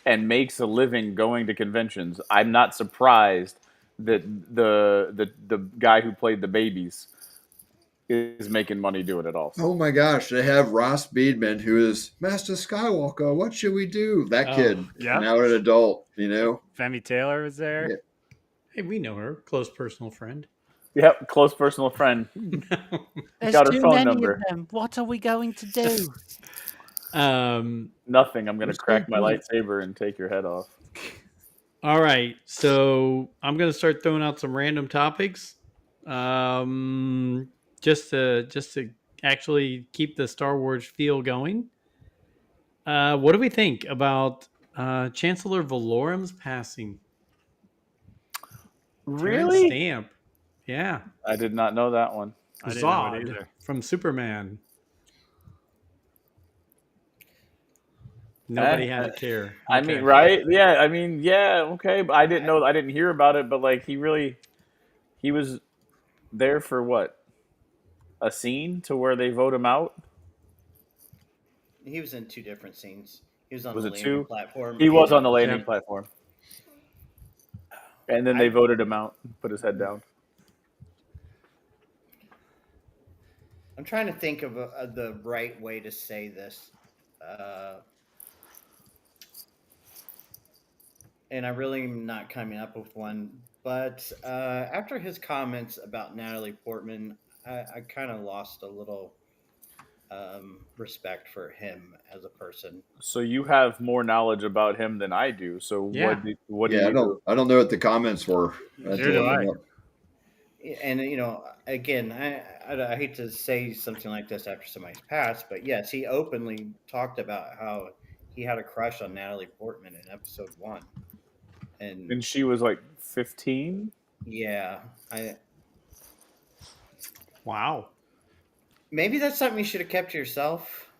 and makes a living going to conventions, I'm not surprised that the guy who played the babies is making money doing it also. Oh my gosh, they have Ross Beedman, who is Master Skywalker. What should we do? That kid, now an adult, Femi Taylor was there. Yeah. Hey, we know her, close personal friend. Yep, close personal friend. There's got her too phone many number. of them. What are we going to do? Nothing. I'm going to crack my lightsaber and take your head off. All right, so I'm going to start throwing out some random topics, just to actually keep the Star Wars feel going. What do we think about Chancellor Valorum's passing? Really? Stamp. Yeah. I did not know that one. I didn't know it Zod either. from Superman. Nobody had to care. I mean, right? Yeah. I mean, yeah. Okay, but I didn't know. I didn't hear about it. But like, he was there for what? A scene to where they vote him out. He was in two different scenes. He was on Was the it landing two? platform. He was on the landing platform, and then they voted him out. Put his head down. I'm trying to think of the right way to say this. And I really am not coming up with one. But after his comments about Natalie Portman, I kind of lost a little respect for him as a person. So you have more knowledge about him than I do. So what do you do? I don't know what the comments were. And again, I hate to say something like this after somebody's passed, but yes, he openly talked about how he had a crush on Natalie Portman in episode 1, and she was like 15. Yeah, Wow. Maybe that's something you should have kept to yourself.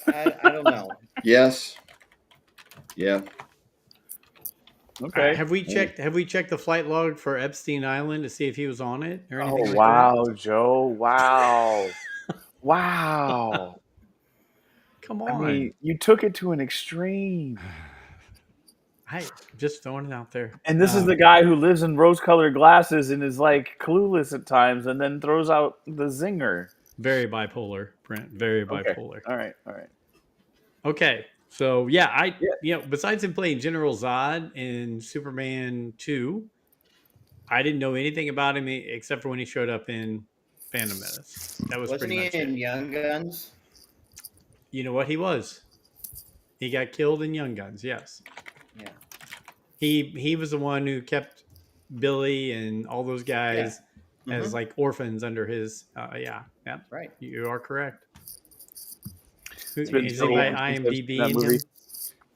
I don't know. Yes. Yeah. Okay. Have we checked the flight log for Epstein Island to see if he was on it or anything? Oh, wow, Joe! Wow, Come on. I mean, you took it to an extreme. I just throwing it out there. And this is the guy who lives in rose-colored glasses and is like clueless at times, and then throws out the zinger. Very bipolar, Brent. Very Okay. bipolar. All right. Okay, so yeah, besides him playing General Zod in Superman 2, I didn't know anything about him except for when he showed up in Phantom Menace. That was Wasn't pretty he much in it. Young Guns? You know what he was? He got killed in Young Guns. Yes. Yeah. He was the one who kept Billy and all those guys as like orphans under his. Yeah. Right. You are correct. It's been Is so he by long since I've seen IMDb that in movie.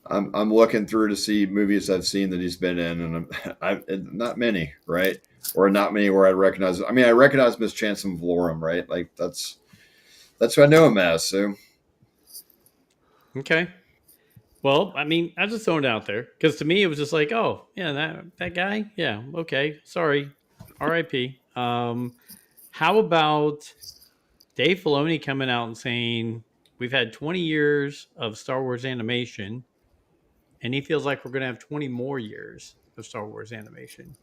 him? I'm looking through to see movies I've seen that he's been in, and I'm not many, right? Or not many where I recognize. I mean, I recognize him as Chancellor Valorum, right? Like that's who I know him as. So Okay. Well, I mean, I just thrown it out there because to me it was just like, oh yeah, that guy, yeah, okay, sorry, R.I.P. How about Dave Filoni coming out and saying we've had 20 years of Star Wars animation, and he feels like we're going to have 20 more years of Star Wars animation.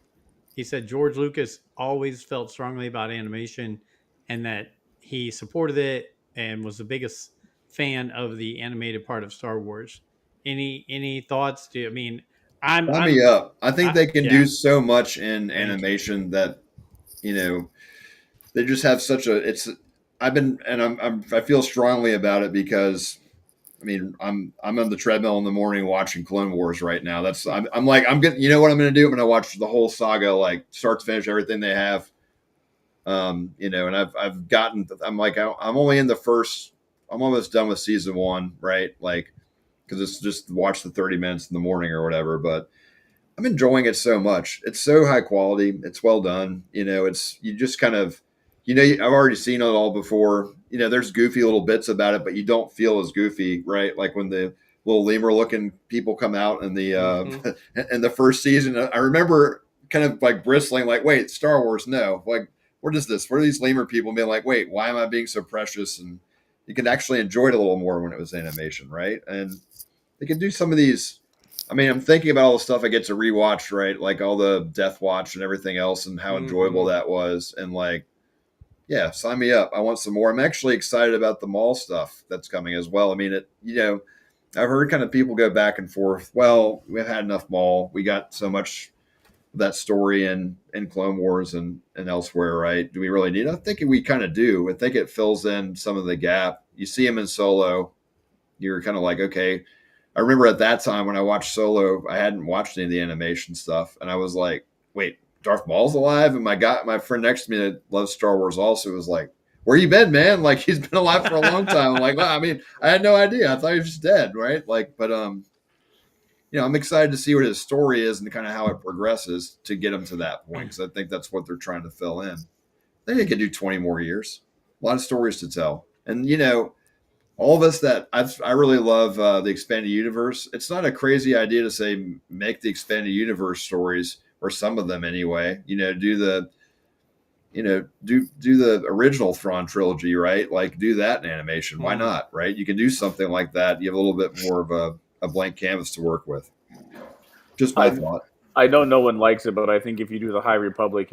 He said George Lucas always felt strongly about animation, and that he supported it and was the biggest fan of the animated part of Star Wars. Any thoughts? I'm sign me up. I think they can yeah. do so much in Thank you. animation that they just have such a. It's. I've been and I feel strongly about it because I mean, I'm on the treadmill in the morning watching Clone Wars right now. I'm like, I'm getting, you know what I'm going to do? I'm going to watch the whole saga, like start to finish, everything they have. And I've gotten, I'm like, I'm only in the first, I'm almost done with season 1, right? Like, because it's just watch the 30 minutes in the morning or whatever. But I'm enjoying it so much. It's so high quality. It's well done. You just kind of, I've already seen it all before. There's goofy little bits about it, but you don't feel as goofy, right? Like when the little lemur looking people come out in the in the first season. I remember kind of like bristling, like, wait, Star Wars, no. Like, what is this? What are these lemur people being like, wait, why am I being so precious? And you can actually enjoy it a little more when it was animation, right? And they can do some of these. I mean, I'm thinking about all the stuff I get to rewatch, right? Like all the Death Watch and everything else and how enjoyable that was. And like, yeah, sign me up. I want some more. I'm actually excited about the Maul stuff that's coming as well. I mean, I've heard kind of people go back and forth. Well, we've had enough Maul. We got so much of that story in Clone Wars and elsewhere, right? Do we really need it? I think we kind of do. I think it fills in some of the gap. You see him in Solo. You're kind of like, okay. I remember at that time when I watched Solo, I hadn't watched any of the animation stuff. And I was like, wait, Darth Maul's alive? And my friend next to me that loves Star Wars also was like, where you been, man? Like, he's been alive for a long time. I'm like, well, I mean, I had no idea. I thought he was just dead, right? Like, but I'm excited to see what his story is and kind of how it progresses to get him to that point. Because I think that's what they're trying to fill in. I think they could do 20 more years. A lot of stories to tell. And, all of us that I really love the expanded universe. It's not a crazy idea to say make the expanded universe stories, or some of them anyway. Do the original Thrawn trilogy, right? Like do that in animation. Why not, right? You can do something like that. You have a little bit more of a blank canvas to work with. Just my thought. I know no one likes it, but I think if you do the High Republic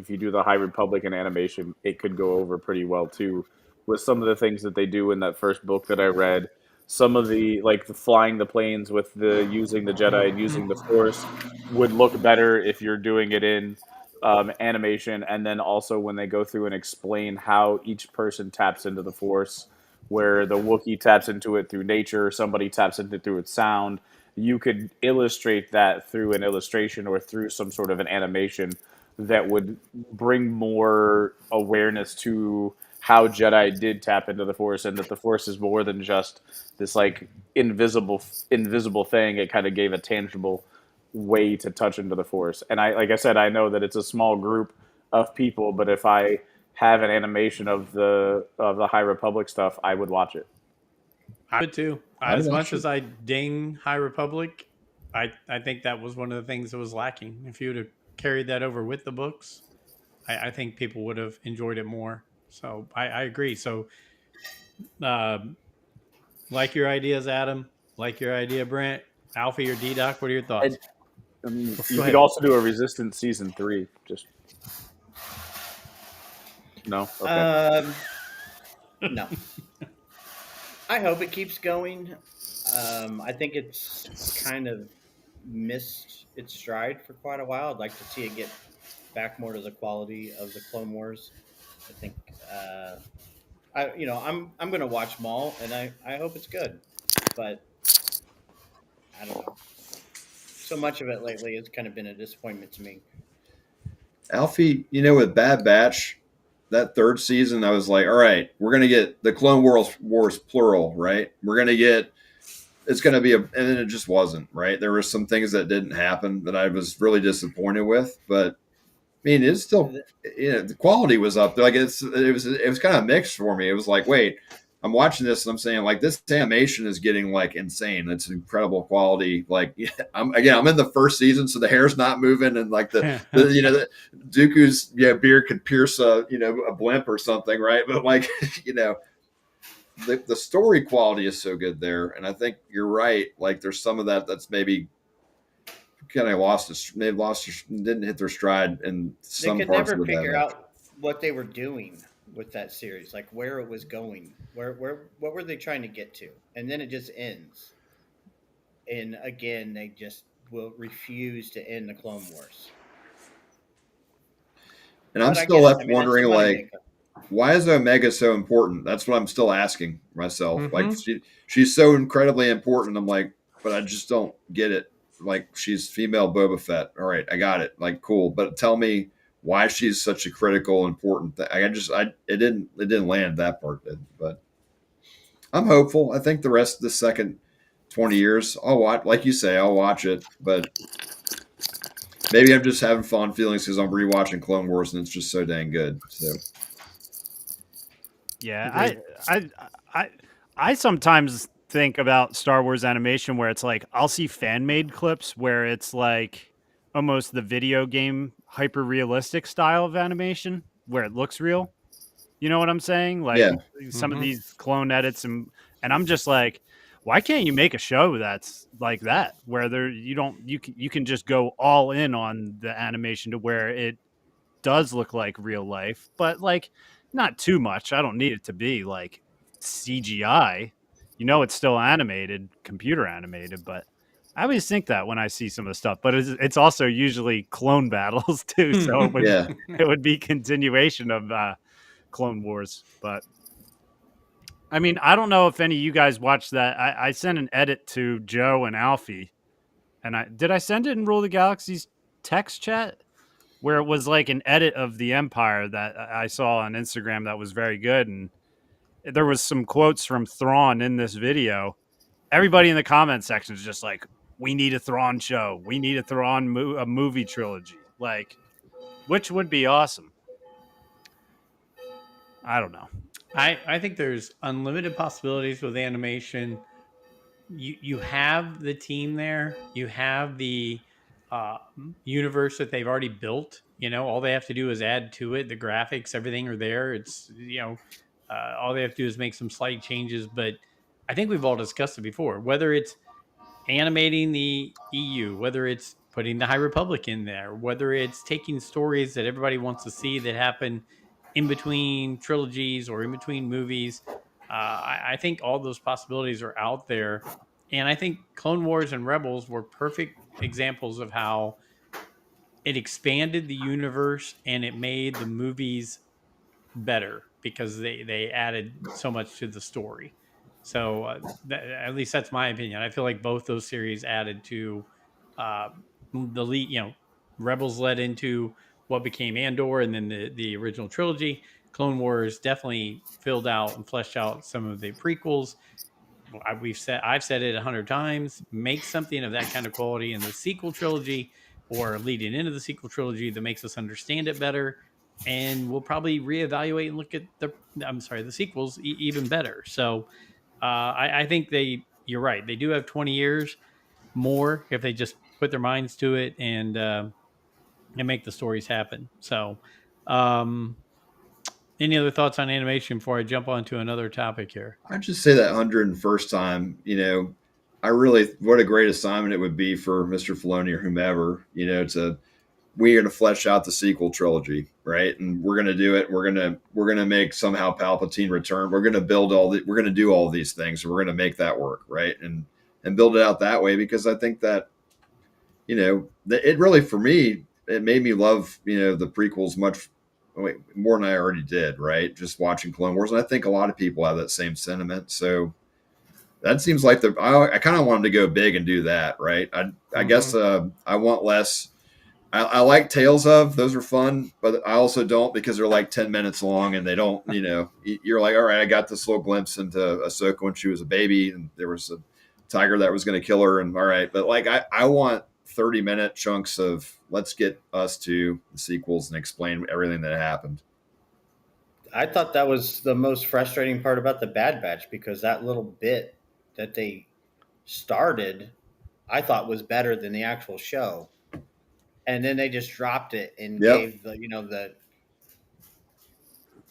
in animation, it could go over pretty well too. With some of the things that they do in that first book that I read, some of the flying the planes with the using the Jedi and using the Force would look better if you're doing it in animation. And then also when they go through and explain how each person taps into the Force, where the Wookiee taps into it through nature, somebody taps into it through its sound, you could illustrate that through an illustration or through some sort of an animation that would bring more awareness to how Jedi did tap into the Force, and that the Force is more than just this like invisible thing. It kind of gave a tangible way to touch into the Force. And like I said, I know that it's a small group of people, but if I have an animation of the High Republic stuff, I would watch it. I would too. As much as I ding High Republic, I think that was one of the things that was lacking. If you would have carried that over with the books, I think people would have enjoyed it more. So I agree. So, like your ideas, Adam. Like your idea, Brent. Alfie or D-Doc. What are your thoughts? I mean, Go you could ahead. also do a Resistance season 3. Just no. Okay. No. I hope it keeps going. I think it's kind of missed its stride for quite a while. I'd like to see it get back more to the quality of the Clone Wars. I think I'm going to watch Maul, and I hope it's good, but I don't know. So much of it lately has kind of been a disappointment to me. Alfie, with Bad Batch, that third season, I was like, all right, we're gonna get the Clone Wars plural, right? We're gonna get it's gonna be and then it just wasn't, right? There were some things that didn't happen that I was really disappointed with, but I mean, it's still, the quality was up. Like it was kind of mixed for me. It was like, wait, I'm watching this and I'm saying like this animation is getting like insane. It's incredible quality. Like I'm in the first season, so the hair's not moving, and like the Dooku's beard could pierce a blimp or something, right? But like the story quality is so good there, and I think you're right. Like there's some of that's maybe kind of didn't hit their stride in some They could parts never of the figure Bad Batch. out what they were doing with that series, like where it was going, what were they trying to get to, and then it just ends. And again, they just will refuse to end the Clone Wars. And I'm But I still get it. left I mean, it's a wondering, like, moneymaker. why is Omega so important? That's what I'm still asking myself. Mhm. Like, she's so incredibly important. I'm like, but I just don't get it. Like, she's female Boba Fett. All right, I got it. Like, cool. But tell me why she's such a critical, important thing. It didn't land that part. But I'm hopeful. I think the rest of the second 20 years, I'll watch. Like you say, I'll watch it. But maybe I'm just having fond feelings because I'm rewatching Clone Wars and it's just so dang good. So. Yeah, I sometimes think about Star Wars animation where it's like I'll see fan made clips where it's like almost the video game hyper realistic style of animation where it looks real. You know what I'm saying? Like Yeah. some of Mhm. these clone edits and I'm just like, why can't you make a show that's like that where you can just go all in on the animation to where it does look like real life, but like not too much. I don't need it to be like CGI. It's still animated, computer animated, but I always think that when I see some of the stuff. But it's also usually clone battles too, so Yeah. it would be continuation of Clone Wars. But I mean, I don't know if any of you guys watched that. I sent an edit to Joe and Alfie, and I send it in Rule of the Galaxy's text chat where it was like an edit of the Empire that I saw on Instagram that was very good, and there was some quotes from Thrawn in this video. Everybody in the comment section is just like, "We need a Thrawn show. We need a Thrawn a movie trilogy." Like, which would be awesome. I don't know. I think there's unlimited possibilities with animation. You have the team there. You have the universe that they've already built. All they have to do is add to it. The graphics, everything are there. It's all they have to do is make some slight changes. But I think we've all discussed it before. Whether it's animating the EU, whether it's putting the High Republic in there, whether it's taking stories that everybody wants to see that happen in between trilogies or in between movies. I think all those possibilities are out there. And I think Clone Wars and Rebels were perfect examples of how it expanded the universe and it made the movies better because they added so much to the story. So at least that's my opinion. I feel like both those series added to uh, the lead. Rebels led into what became Andor, and then the original trilogy. Clone Wars definitely filled out and fleshed out some of the prequels. I've said it 100 times. Make something of that kind of quality in the sequel trilogy or leading into the sequel trilogy that makes us understand it better, and we'll probably reevaluate and look at the sequels even better. So I think you're right. They do have 20 years more if they just put their minds to it and make the stories happen. So, any other thoughts on animation before I jump on to another topic here? I'd just say that 101st time, what a great assignment it would be for Mr. Filoni or whomever, we're going to flesh out the sequel trilogy, right? And we're going to do it. We're going to make somehow Palpatine return. We're going to we're going to do all these things. And we're going to make that work, right? And build it out that way, because I think that, it really, for me, it made me love, the prequels much more than I already did, right? Just watching Clone Wars. And I think a lot of people have that same sentiment. So that seems like I kind of wanted to go big and do that, right? I guess I want less. I like Tales of, those are fun, but I also don't, because they're like 10 minutes long and they don't, you're like, all right, I got this little glimpse into Ahsoka when she was a baby and there was a tiger that was going to kill her. And all right. But like, I want 30-minute chunks of, let's get us to the sequels and explain everything that happened. I thought that was the most frustrating part about the Bad Batch, because that little bit that they started, I thought was better than the actual show. And then they just dropped it and gave the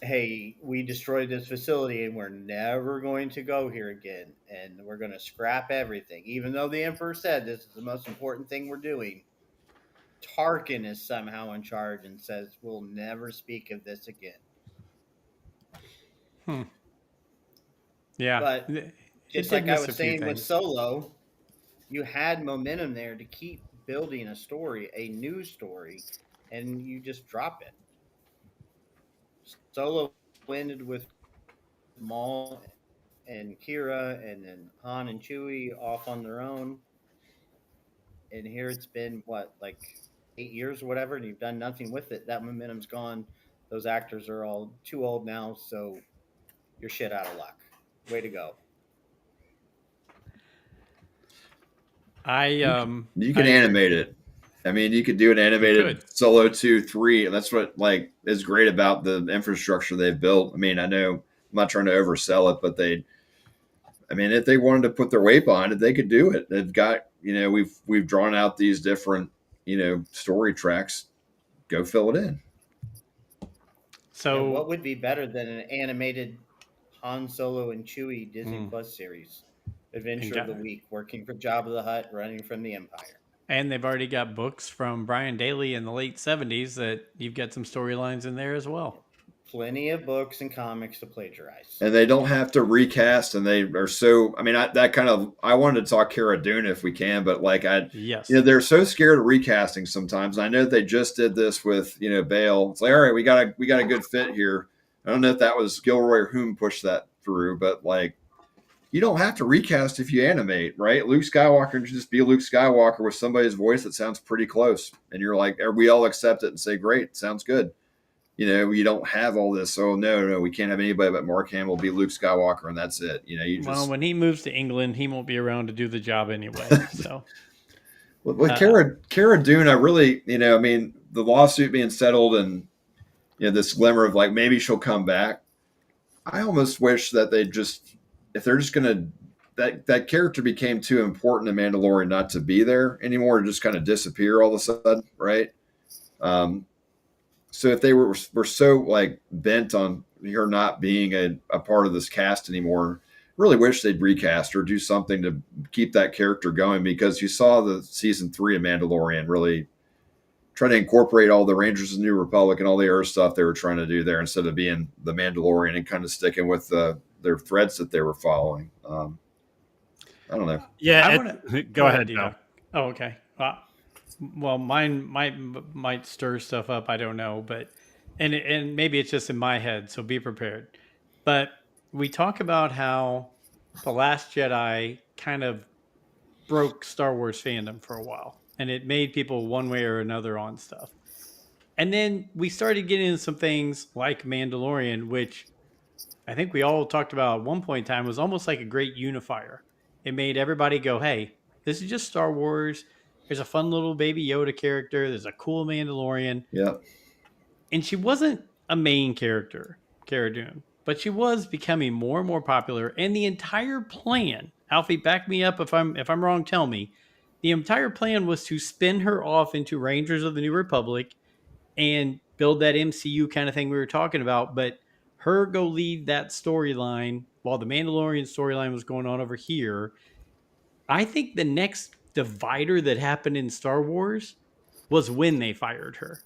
hey, we destroyed this facility and we're never going to go here again. And we're going to scrap everything. Even though the Emperor said this is the most important thing we're doing, Tarkin is somehow in charge and says we'll never speak of this again. Yeah. But just like I was saying with Solo, you had momentum there to keep building a story, a new story, and you just drop it. Solo ended with Maul and Kira, and then Han and Chewie off on their own. And here it's been, like 8 years or whatever, and you've done nothing with it. That momentum's gone. Those actors are all too old now, so you're shit out of luck. Way to go. You can animate it. I mean, you could do an animated Solo 2, 3. And that's what is great about the infrastructure they've built. I mean, I know I'm not trying to oversell it, but if they wanted to put their weight behind it, they could do it. They've got, we've drawn out these different, story tracks. Go fill it in. So what would be better than an animated Han Solo and Chewie Disney Plus series? Adventure of the Week, working for Jabba the Hutt, running from the Empire. And they've already got books from Brian Daley in the late 70s that you've got some storylines in there as well. Plenty of books and comics to plagiarize. And they don't have to recast, and they are so, I wanted to talk Cara Dune if we can, but they're so scared of recasting sometimes. I know they just did this with, Bale. It's like, all right, we got a good fit here. I don't know if that was Gilroy or whom pushed that through, but you don't have to recast if you animate, right? Luke Skywalker can just be Luke Skywalker with somebody's voice that sounds pretty close. And you're like, we all accept it and say, great, sounds good. You don't have all this. Oh, no, we can't have anybody but Mark Hamill be Luke Skywalker, and that's it. Well, when he moves to England, he won't be around to do the job anyway. So, with Cara Dune, I really, the lawsuit being settled and this glimmer of maybe she'll come back. I almost wish that they just, if they're just gonna, that character became too important in Mandalorian not to be there anymore, and just kind of disappear all of a sudden, right? So if they were so bent on her not being a part of this cast anymore, really wish they'd recast or do something to keep that character going, because you saw the season 3 of Mandalorian really try to incorporate all the Rangers of the New Republic and all the other stuff they were trying to do there, instead of being the Mandalorian and kind of sticking with their threads that they were following. I don't know. Yeah, go ahead. Oh, okay. Well, mine might stir stuff up. I don't know, but and maybe it's just in my head. So be prepared. But we talk about how The Last Jedi kind of broke Star Wars fandom for a while, and it made people one way or another on stuff. And then we started getting into some things like Mandalorian, which I think we all talked about at one point in time was almost like a great unifier. It made everybody go, hey, this is just Star Wars. There's a fun little baby Yoda character. There's a cool Mandalorian. Yeah. And she wasn't a main character, Cara Dune, but she was becoming more and more popular. And the entire plan, Alfie, back me up if I'm wrong, tell me. The entire plan was to spin her off into Rangers of the New Republic and build that MCU kind of thing we were talking about. But her go lead that storyline while the Mandalorian storyline was going on over here. I think the next divider that happened in Star Wars was when they fired her,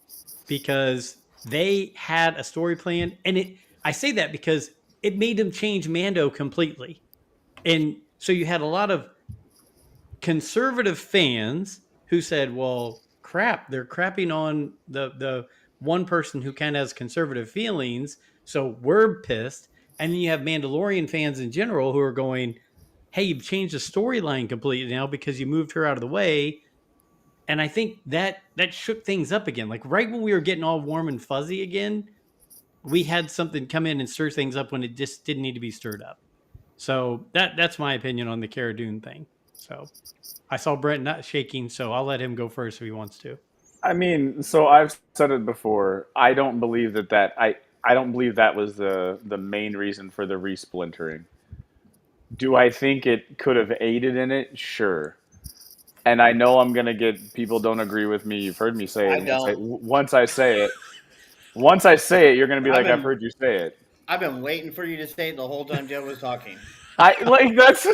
because they had a story plan, and I say that because it made them change Mando completely. And so you had a lot of conservative fans who said, "Well, crap, they're crapping on the one person who kind of has conservative feelings, so we're pissed." And then you have Mandalorian fans in general who are going, "Hey, you've changed the storyline completely now because you moved her out of the way." And I think that shook things up again. Like right when we were getting all warm and fuzzy again, we had something come in and stir things up when it just didn't need to be stirred up. So that's my opinion on the Cara Dune thing. So I saw Brent not shaking, so I'll let him go first if he wants to. I mean, so I've said it before. I don't believe I don't believe that was the main reason for the resplintering. Do I think it could have aided in it? Sure. And I know I'm gonna get people don't agree with me. You've heard me say I it. don't. Once I say it, you're gonna be like, I've heard you say it. I've been waiting for you to say it the whole time Joe was talking. I like that's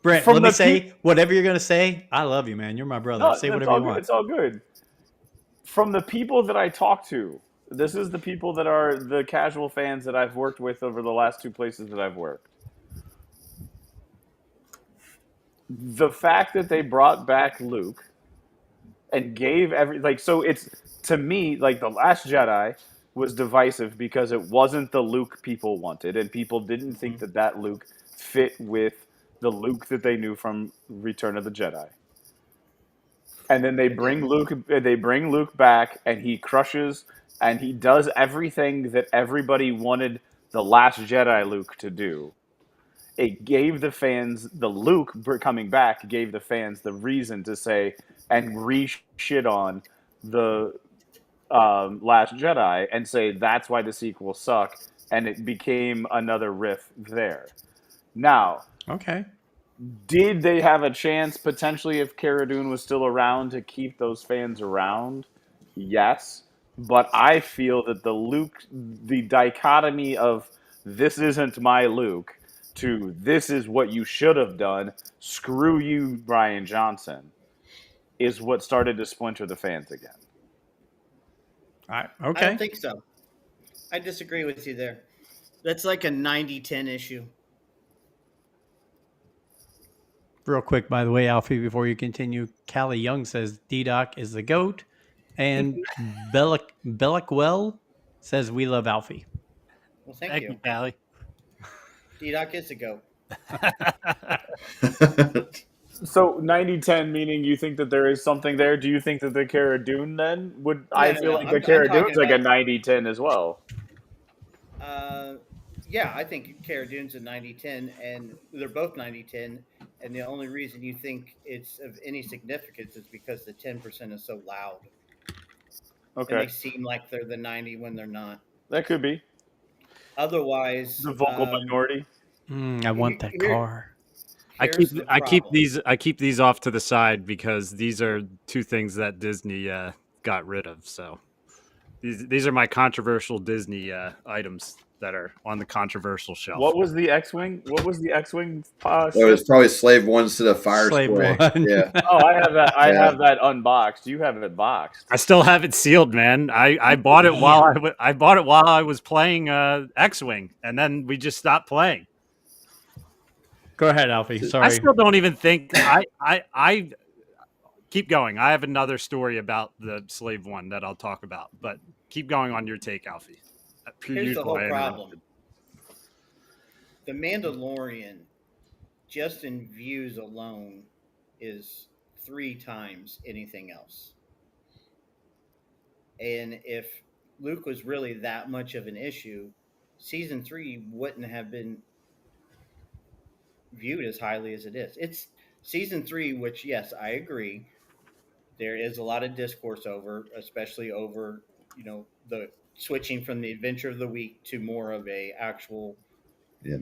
Brent, From let me the say whatever you're going to say. I love you, man. You're my brother. no, Say it's whatever all you good. want. It's all good. From the people that I talk to, this is the people that are the casual fans that I've worked with over the last two places that I've worked. The fact that they brought back Luke and gave so it's to me like The Last Jedi was divisive because it wasn't the Luke people wanted, and people didn't think that Luke fit with the Luke that they knew from Return of the Jedi. And then they bring Luke back, and he crushes, and he does everything that everybody wanted the Last Jedi Luke to do. It gave the fans the Luke coming back gave the fans the reason to say and shit on the Last Jedi and say that's why the sequels suck, and it became another riff there. Now, Okay. did they have a chance potentially if Cara Dune was still around to keep those fans around? Yes, but I feel that the dichotomy of this isn't my Luke to this is what you should have done, screw you, Brian Johnson, is what started to splinter the fans again. I Okay. don't think so. I disagree with you there. That's like a 90-10 issue. Real quick, by the way, Alfie, before you continue, Callie Young says D-Doc is the GOAT. And Bellicwell says we love Alfie. Well, thank Thank you. you, Callie. D-Doc is a go. So 90-10 meaning you think that there is something there? Do you think that the Cara Dune then would? I feel like the I'm Cara talking Dune's like a about- 90-10 as well. Yeah, I think Cara Dune's a 90-10, and they're both 90-10. And the only reason you think it's of any significance is because the 10% is so loud. And Okay, they seem like they're the 90 when they're not. that could be Otherwise, the vocal minority. I want that car. I here's keep the I keep problem. I keep these off to the side because these are two things that Disney got rid of. So these are my controversial Disney items that are on the controversial shelf. What was the X-wing? What was the X-wing? It was probably Slave One instead of Fire Slave Spray. One. Yeah. Oh, I have that. I Yeah. have that unboxed. You have it boxed. I still have it sealed, man. I bought it while I bought it while I was playing X-wing, and then we just stopped playing. Go ahead, Alfie. Sorry. I still don't even think I keep going. I have another story about the Slave One that I'll talk about, but keep going on your take, Alfie. Here's the whole problem. The Mandalorian, just in views alone, is 3 times anything else. And if Luke was really that much of an issue, season 3 wouldn't have been viewed as highly as it is. It's season 3, which, yes, I agree, there is a lot of discourse over, especially over, the switching from the adventure of the week to more of a actual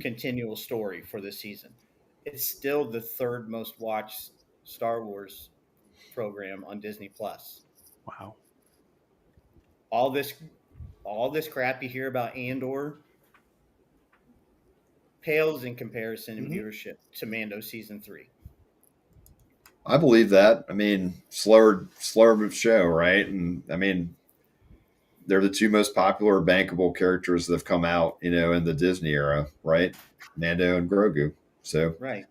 continual story for the season. It's still the 3rd most watched Star Wars program on Disney Plus. Wow. All this crap you hear about Andor, pales in comparison in viewership to Mando season 3. I believe that. I mean, slower show, right? And I mean, they're the two most popular bankable characters that have come out, in the Disney era, right? Mando and Grogu. So Right.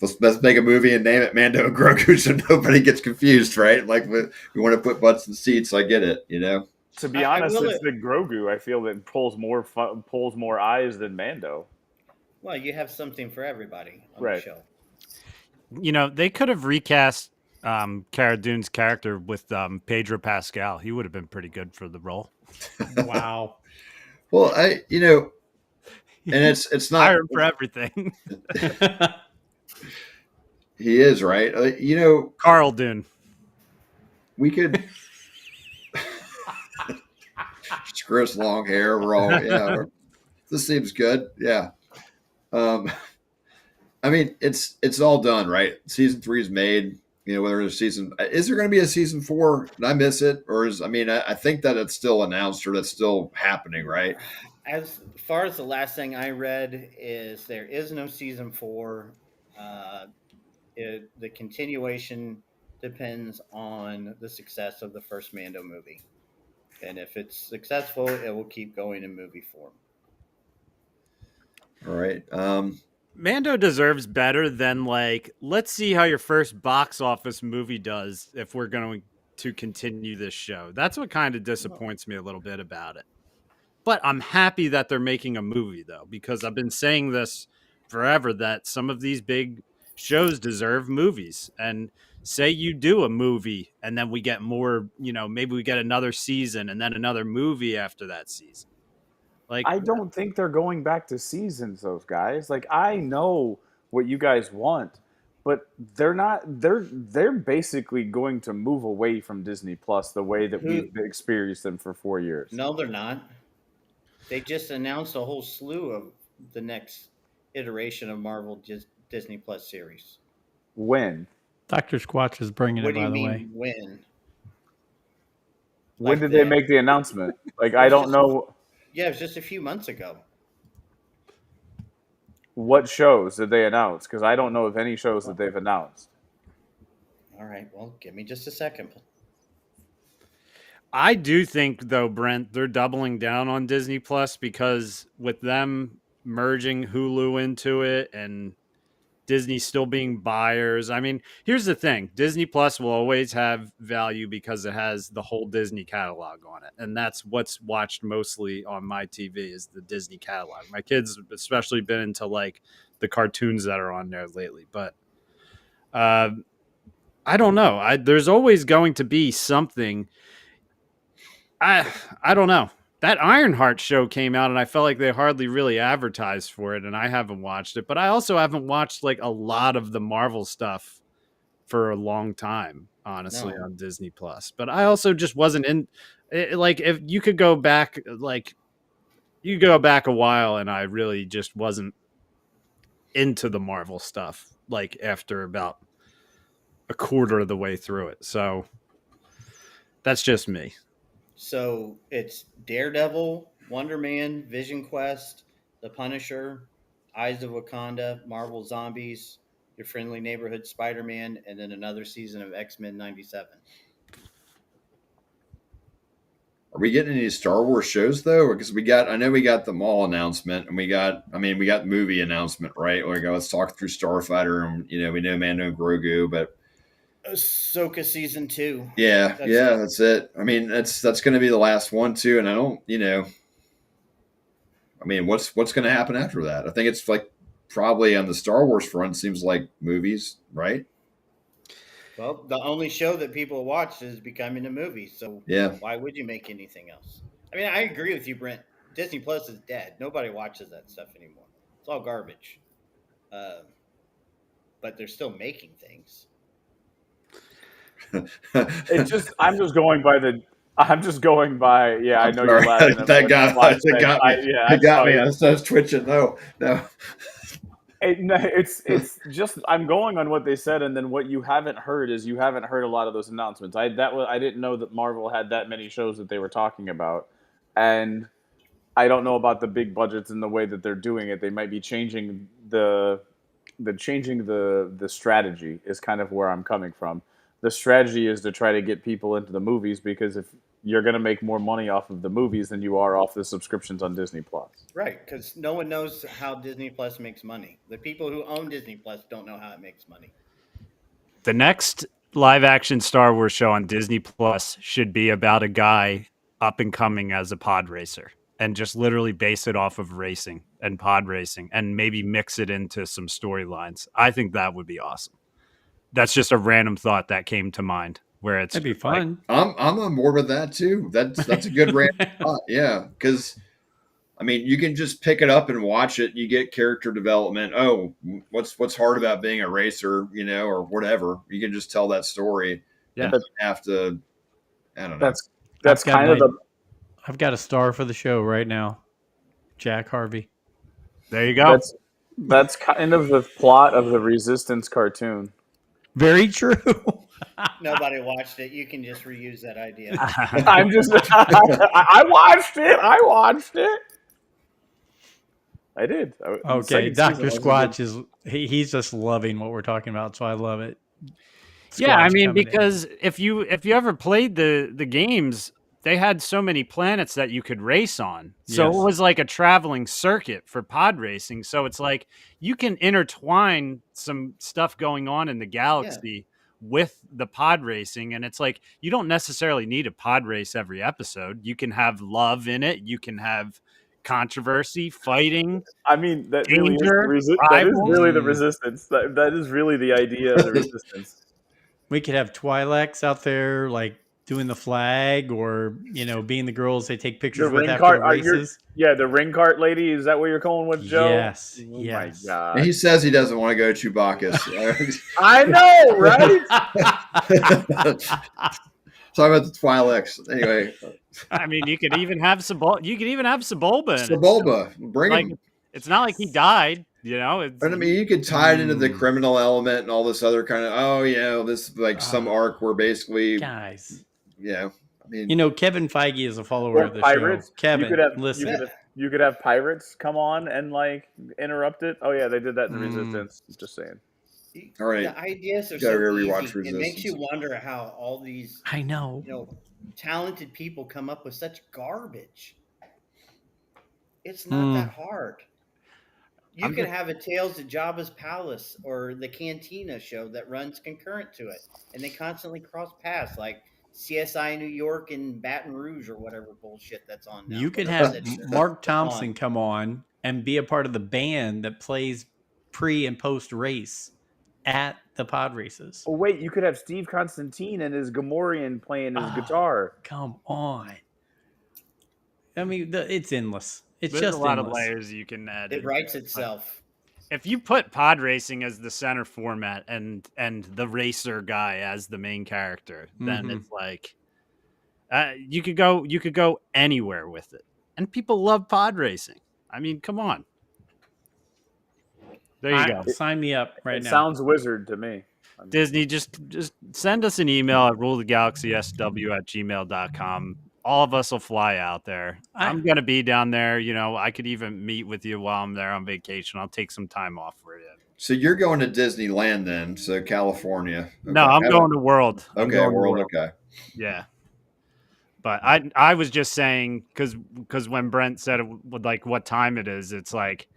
let's make a movie and name it Mando and Grogu so nobody gets confused, right? Like we want to put butts in seats. I get it, To be honest, it's the Grogu. I feel that pulls more eyes than Mando. Well, you have something for everybody on Right. the show. They could have recast Cara Dune's character with Pedro Pascal. He would have been pretty good for the role. Wow. Well, and it's not Hire him for everything. He is, right? Carl Dune. We could Chris long hair. We're all this seems good. Yeah. I mean, it's all done, right? Season 3 is made. Whether there's is there going to be a season 4? Did I miss it? Or I think that it's still announced or that's still happening, right? As far as the last thing I read is there is no season 4. The continuation depends on the success of the first Mando movie. And if it's successful, it will keep going in movie form. All right. Mando deserves better than let's see how your first box office movie does if we're going to continue this show. That's what kind of disappoints me a little bit about it. But I'm happy that they're making a movie, though, because I've been saying this forever that some of these big shows deserve movies. And say you do a movie and then we get more, maybe we get another season and then another movie after that season. I don't think they're going back to seasons, those guys. I know what you guys want, but they're not. They're basically going to move away from Disney Plus the way that we've experienced them for 4 years. No, they're not. They just announced a whole slew of the next iteration of Marvel Disney Plus series. When? Dr. Squatch is bringing What it, do you by the mean way. when? When did they make the announcement? I don't know. Yeah, it was just a few months ago. What shows did they announce? Because I don't know of any shows that they've announced. All right, well, give me just a second. I do think, though, Brent, they're doubling down on Disney Plus because with them merging Hulu into it and Disney still being buyers. I mean, here's the thing. Disney Plus will always have value because it has the whole Disney catalog on it. And that's what's watched mostly on my TV is the Disney catalog. My kids have especially been into the cartoons that are on there lately. But I don't know. There's always going to be something. I don't know. That Ironheart show came out and I felt like they hardly really advertised for it and I haven't watched it, but I also haven't watched a lot of the Marvel stuff for a long time, honestly, on Disney Plus. But I also just wasn't in if you could go back, you go back a while and I really just wasn't into the Marvel stuff after about a quarter of the way through it. So that's just me. So it's Daredevil, Wonder Man, Vision Quest, The Punisher, Eyes of Wakanda, Marvel Zombies, Your Friendly Neighborhood Spider-Man, and then another season of X-Men 97. Are we getting any Star Wars shows though? Because I know we got the mall announcement and we got movie announcement, right? Let's talk through Starfighter and we know Mando and Grogu, but Ahsoka season 2. That's it. I mean, that's going to be the last one too. And I don't, what's going to happen after that? I think it's probably on the Star Wars front, seems like movies, right? Well, the only show that people watch is becoming a movie. So why would you make anything else? I mean, I agree with you, Brent. Disney Plus is dead. Nobody watches that stuff anymore. It's all garbage. But they're still making things. I'm just going by. Yeah, I know you're laughing. That got me. I was twitching. No. It's just I'm going on what they said, and then what you haven't heard is you haven't heard a lot of those announcements. I didn't know that Marvel had that many shows that they were talking about, and I don't know about the big budgets and the way that they're doing it. They might be changing the strategy is kind of where I'm coming from. The strategy is to try to get people into the movies, because if you're going to make more money off of the movies than you are off the subscriptions on Disney Plus. Right, because no one knows how Disney Plus makes money. The people who own Disney Plus don't know how it makes money. The next live action Star Wars show on Disney Plus should be about a guy up and coming as a pod racer, and just literally base it off of racing and pod racing and maybe mix it into some storylines. I think that would be awesome. That's just a random thought that came to mind, where it's That'd be like, fun. I'm on board with that too. That's a good random thought. Yeah, because I mean, you can just pick it up and watch it. You get character development. Oh, what's hard about being a racer, or whatever. You can just tell that story. Yeah. And you have to. I don't know. That's I've got kind of my- the. I've got a star for the show right now. Jack Harvey. there you go. That's kind of the plot of the Resistance cartoon. Very true. Nobody watched it. You can just reuse that idea. I'm just. I watched it. I did. Okay, Dr. Squatch he's just loving what we're talking about, so I love it. Yeah, I Squatch mean, coming in. because if you ever played the games, they had so many planets that you could race on. So Yes. it was like a traveling circuit for pod racing. So it's like you can intertwine some stuff going on in the galaxy with the pod racing. And it's like you don't necessarily need a pod race every episode. You can have love in it. You can have controversy, fighting. I mean, that Danger, really is that is rivals. really the Resistance. That is really the idea of the Resistance. We could have Twi'leks out there, like doing the flag, or being the girls they take pictures with ring after cart- the are you- races. Yeah, the ring cart lady. Is that what you're calling with, Joe? Yes, Oh yes. my god. And he says he doesn't want to go Chewbacca's. I know, right? Talk about the Twi'leks. Anyway, I mean, you could even have Sebulba. You could even have Sebulba in it. Sebulba, bring Like, him. it's not like he died. It's, But I mean, you could tie it into the criminal element and all this other kind of. This is like some arc where basically, Guys, I mean, Kevin Feige is a follower Or of the pirates. show. Kevin, you could have, listen. You could have pirates come on and like interrupt it. Oh yeah, they did that in Mm. Resistance. Just saying. All right. The ideas are Gotta so go easy. rewatch It makes you Resistance. wonder how all these I know. talented people come up with such garbage. It's not that hard. You can have a Tales of Jabba's Palace or the Cantina show that runs concurrent to it, and they constantly cross paths, like CSI New York and Baton Rouge or whatever bullshit that's on now. You could Whatever have that's Mark Thompson on. come on and be a part of the band that plays pre and post race at the pod races. Oh wait, you could have Steve Constantine and his Gamorrean playing his guitar. Come on. I mean, it's endless. It's there's just a lot of endless. layers you can add. It writes itself. If you put pod racing as the center format and the racer guy as the main character, then Mhm. it's like you could go anywhere with it, and people love pod racing. I mean, come on. There you go. Sign me up right It now. sounds wizard to me. Disney, just send us an email at rulethegalaxysw@gmail.com. All of us will fly out there. I'm going to be down there. I could even meet with you while I'm there on vacation. I'll take some time off for you. So you're going to Disneyland then? So California? No, I'm going to World. I'm Okay, going to World. Okay. Yeah. But I was just saying, because when Brent said like what time it is, it's like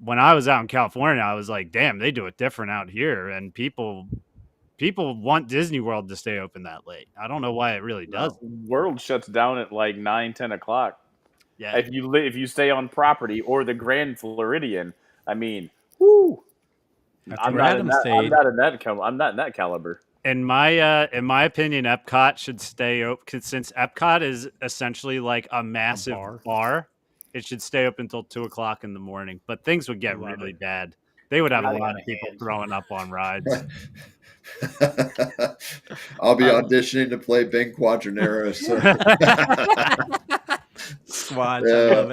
when I was out in California, I was like, damn, they do it different out here, and people want Disney World to stay open that late. I don't know why it really does. World shuts down at like 9-10 o'clock. Yeah. If you stay on property or the Grand Floridian, I mean, whoo. That's I'm where not, Adam in that, stayed. I'm not in that caliber. In my opinion, Epcot should stay open since Epcot is essentially like a massive bar. It should stay open until 2:00 in the morning. But things would get really bad. They would have a lot of people throwing up on rides. I'll be auditioning to play Ben Quadranero. So. Squads, Yeah. I love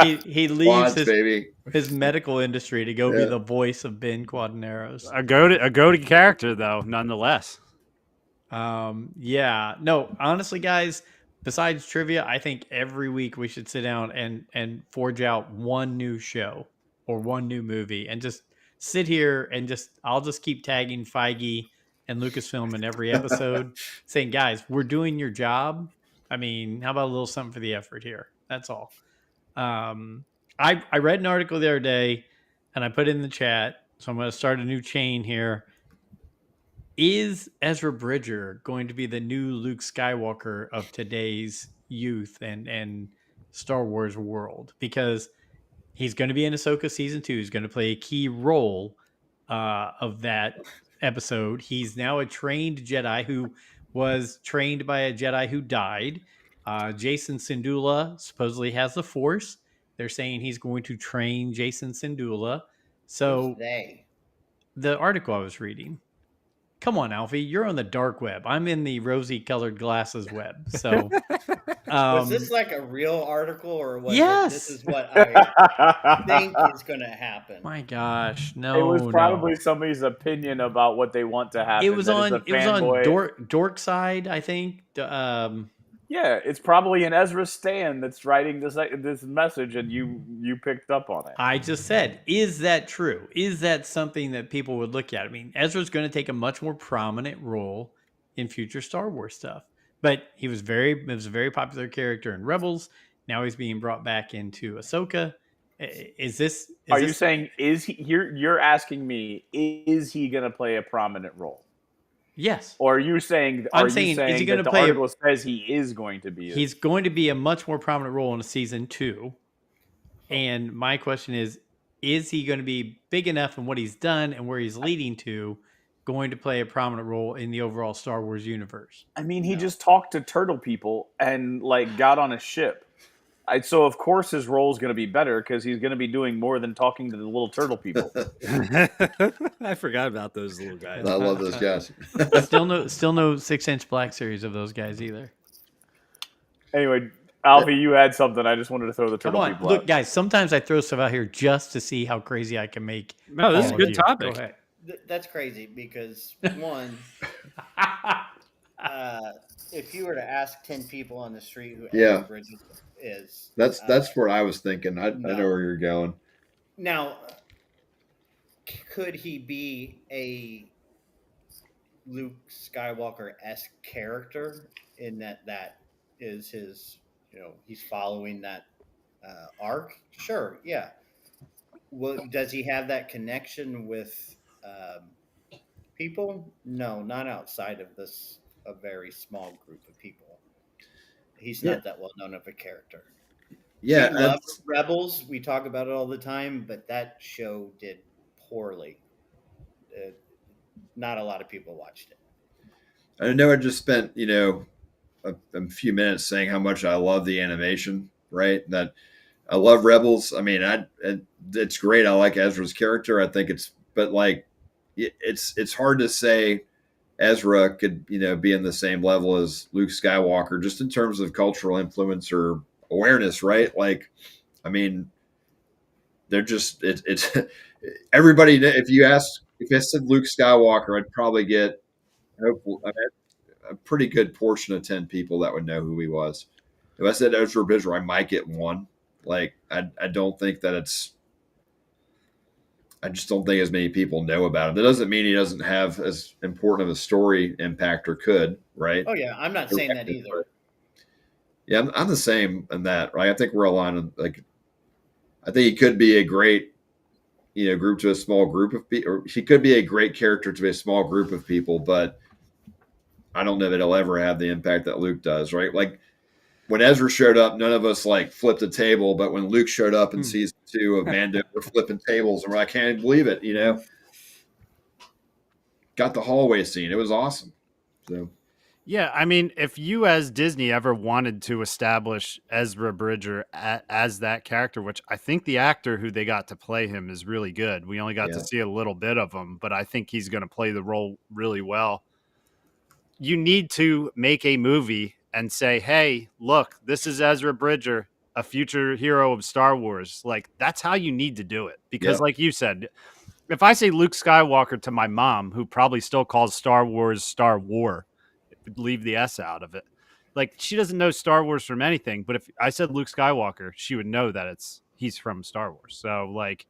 it. He leaves Quads, baby. his medical industry to go be Yeah. the voice of Ben Quadinaros. A go-to character though, nonetheless. Yeah. No, honestly, guys, besides trivia, I think every week we should sit down and forge out one new show or one new movie and just sit here and I'll just keep tagging Feige and Lucasfilm in every episode saying, guys, we're doing your job. I mean, how about a little something for the effort here? That's all. I read an article the other day and I put it in the chat. So I'm going to start a new chain here. Is Ezra Bridger going to be the new Luke Skywalker of today's youth and Star Wars world? Because he's going to be in Ahsoka season 2. He's going to play a key role of that episode. He's now a trained Jedi who was trained by a Jedi who died. Jason Syndulla supposedly has the Force. They're saying he's going to train Jason Syndulla. So Who's they? the article I was reading. Come on, Alfie, you're on the dark web. I'm in the rosy colored glasses web. So Was this like a real article, or was Yes. it, this is what I think is going to happen? my gosh, It no, was probably no. somebody's opinion about what they want to happen. It was that is on a it was on fanboy. Dork Side, I think. Yeah, it's probably an Ezra Stan that's writing this message, and you picked up on it. I just said, is that true? Is that something that people would look at? I mean, Ezra's going to take a much more prominent role in future Star Wars stuff. But it was a very popular character in Rebels. Now he's being brought back into Ahsoka. Are you saying is he? You're asking me, is he going to play a prominent role? Yes. Or are you saying? I'm saying, is he going to the play? article says he is going to be. He's going to be a much more prominent role in season 2. And my question is he going to be big enough in what he's done and where he's leading to, going to play a prominent role in the overall Star Wars universe? I mean, he just talked to turtle people and like got on a ship. So of course his role is going to be better because he's going to be doing more than talking to the little turtle people. I forgot about those little guys. I love those guys. Still no 6-inch Black Series of those guys either. Anyway, Alfie, you had something. I just wanted to throw the Come turtle on, people look, out. Guys. Sometimes I throw stuff out here just to see how crazy I can make. No, this is a all good of you. topic. Go ahead. That's crazy because one, if you were to ask 10 people on the street who Yeah. Ezra Bridger is, That's what I was thinking. I know where you're going. now. Could he be a Luke Skywalker-esque character in that is his, he's following that arc? Sure, yeah. Well, does he have that connection with people? No, not outside of a very small group of people. He's not that well known of a character. Yeah, We love Rebels. We talk about it all the time, but that show did poorly. Not a lot of people watched it. I know I just spent, a few minutes saying how much I love the animation, right? That I love Rebels. I mean, it's great. I like Ezra's character. I think it's hard to say Ezra could, be in the same level as Luke Skywalker, just in terms of cultural influence or awareness, right? Like, I mean, they're just, it's everybody. If I said Luke Skywalker, I'd probably get a pretty good portion of 10 people that would know who he was. If I said Ezra Bridger, I might get one. Like, I don't think that I just don't think as many people know about him. That doesn't mean he doesn't have as important of a story impact or could, right? Oh yeah, I'm not saying that either. Yeah, I'm the same in that, right? I think we're aligned. Like, I think he could be a great, group to a small group of people, or he could be a great character to a small group of people, but I don't know that he'll ever have the impact that Luke does, right? Like, when Ezra showed up, none of us flipped a table, but when Luke showed up in season 2 of Mando, we're flipping tables and I can't believe it, Got the hallway scene. It was awesome. So Yeah, I mean, if you as Disney ever wanted to establish Ezra Bridger as that character, which I think the actor who they got to play him is really good. We only got to see a little bit of him, but I think he's going to play the role really well. You need to make a movie and say, hey, look, this is Ezra Bridger, a future hero of Star Wars. Like, that's how you need to do it. Because like you said, if I say Luke Skywalker to my mom, who probably still calls Star Wars Star War, leave the S out of it. like she doesn't know Star Wars from anything. But if I said Luke Skywalker, she would know that he's from Star Wars. So like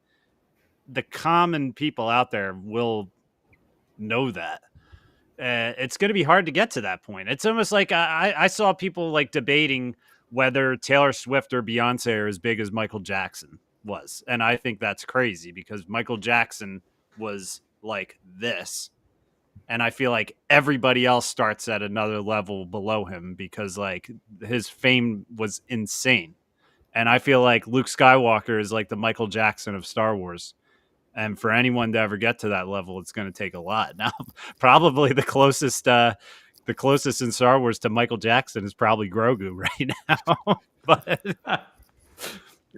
the common people out there will know that. It's going to be hard to get to that point. It's almost like I saw people like debating whether Taylor Swift or Beyonce are as big as Michael Jackson was. And I think that's crazy because Michael Jackson was like this. And I feel like everybody else starts at another level below him because like his fame was insane. And I feel like Luke Skywalker is like the Michael Jackson of Star Wars. And for anyone to ever get to that level, it's going to take a lot. Now, probably the closest in Star Wars to Michael Jackson is probably Grogu right now. But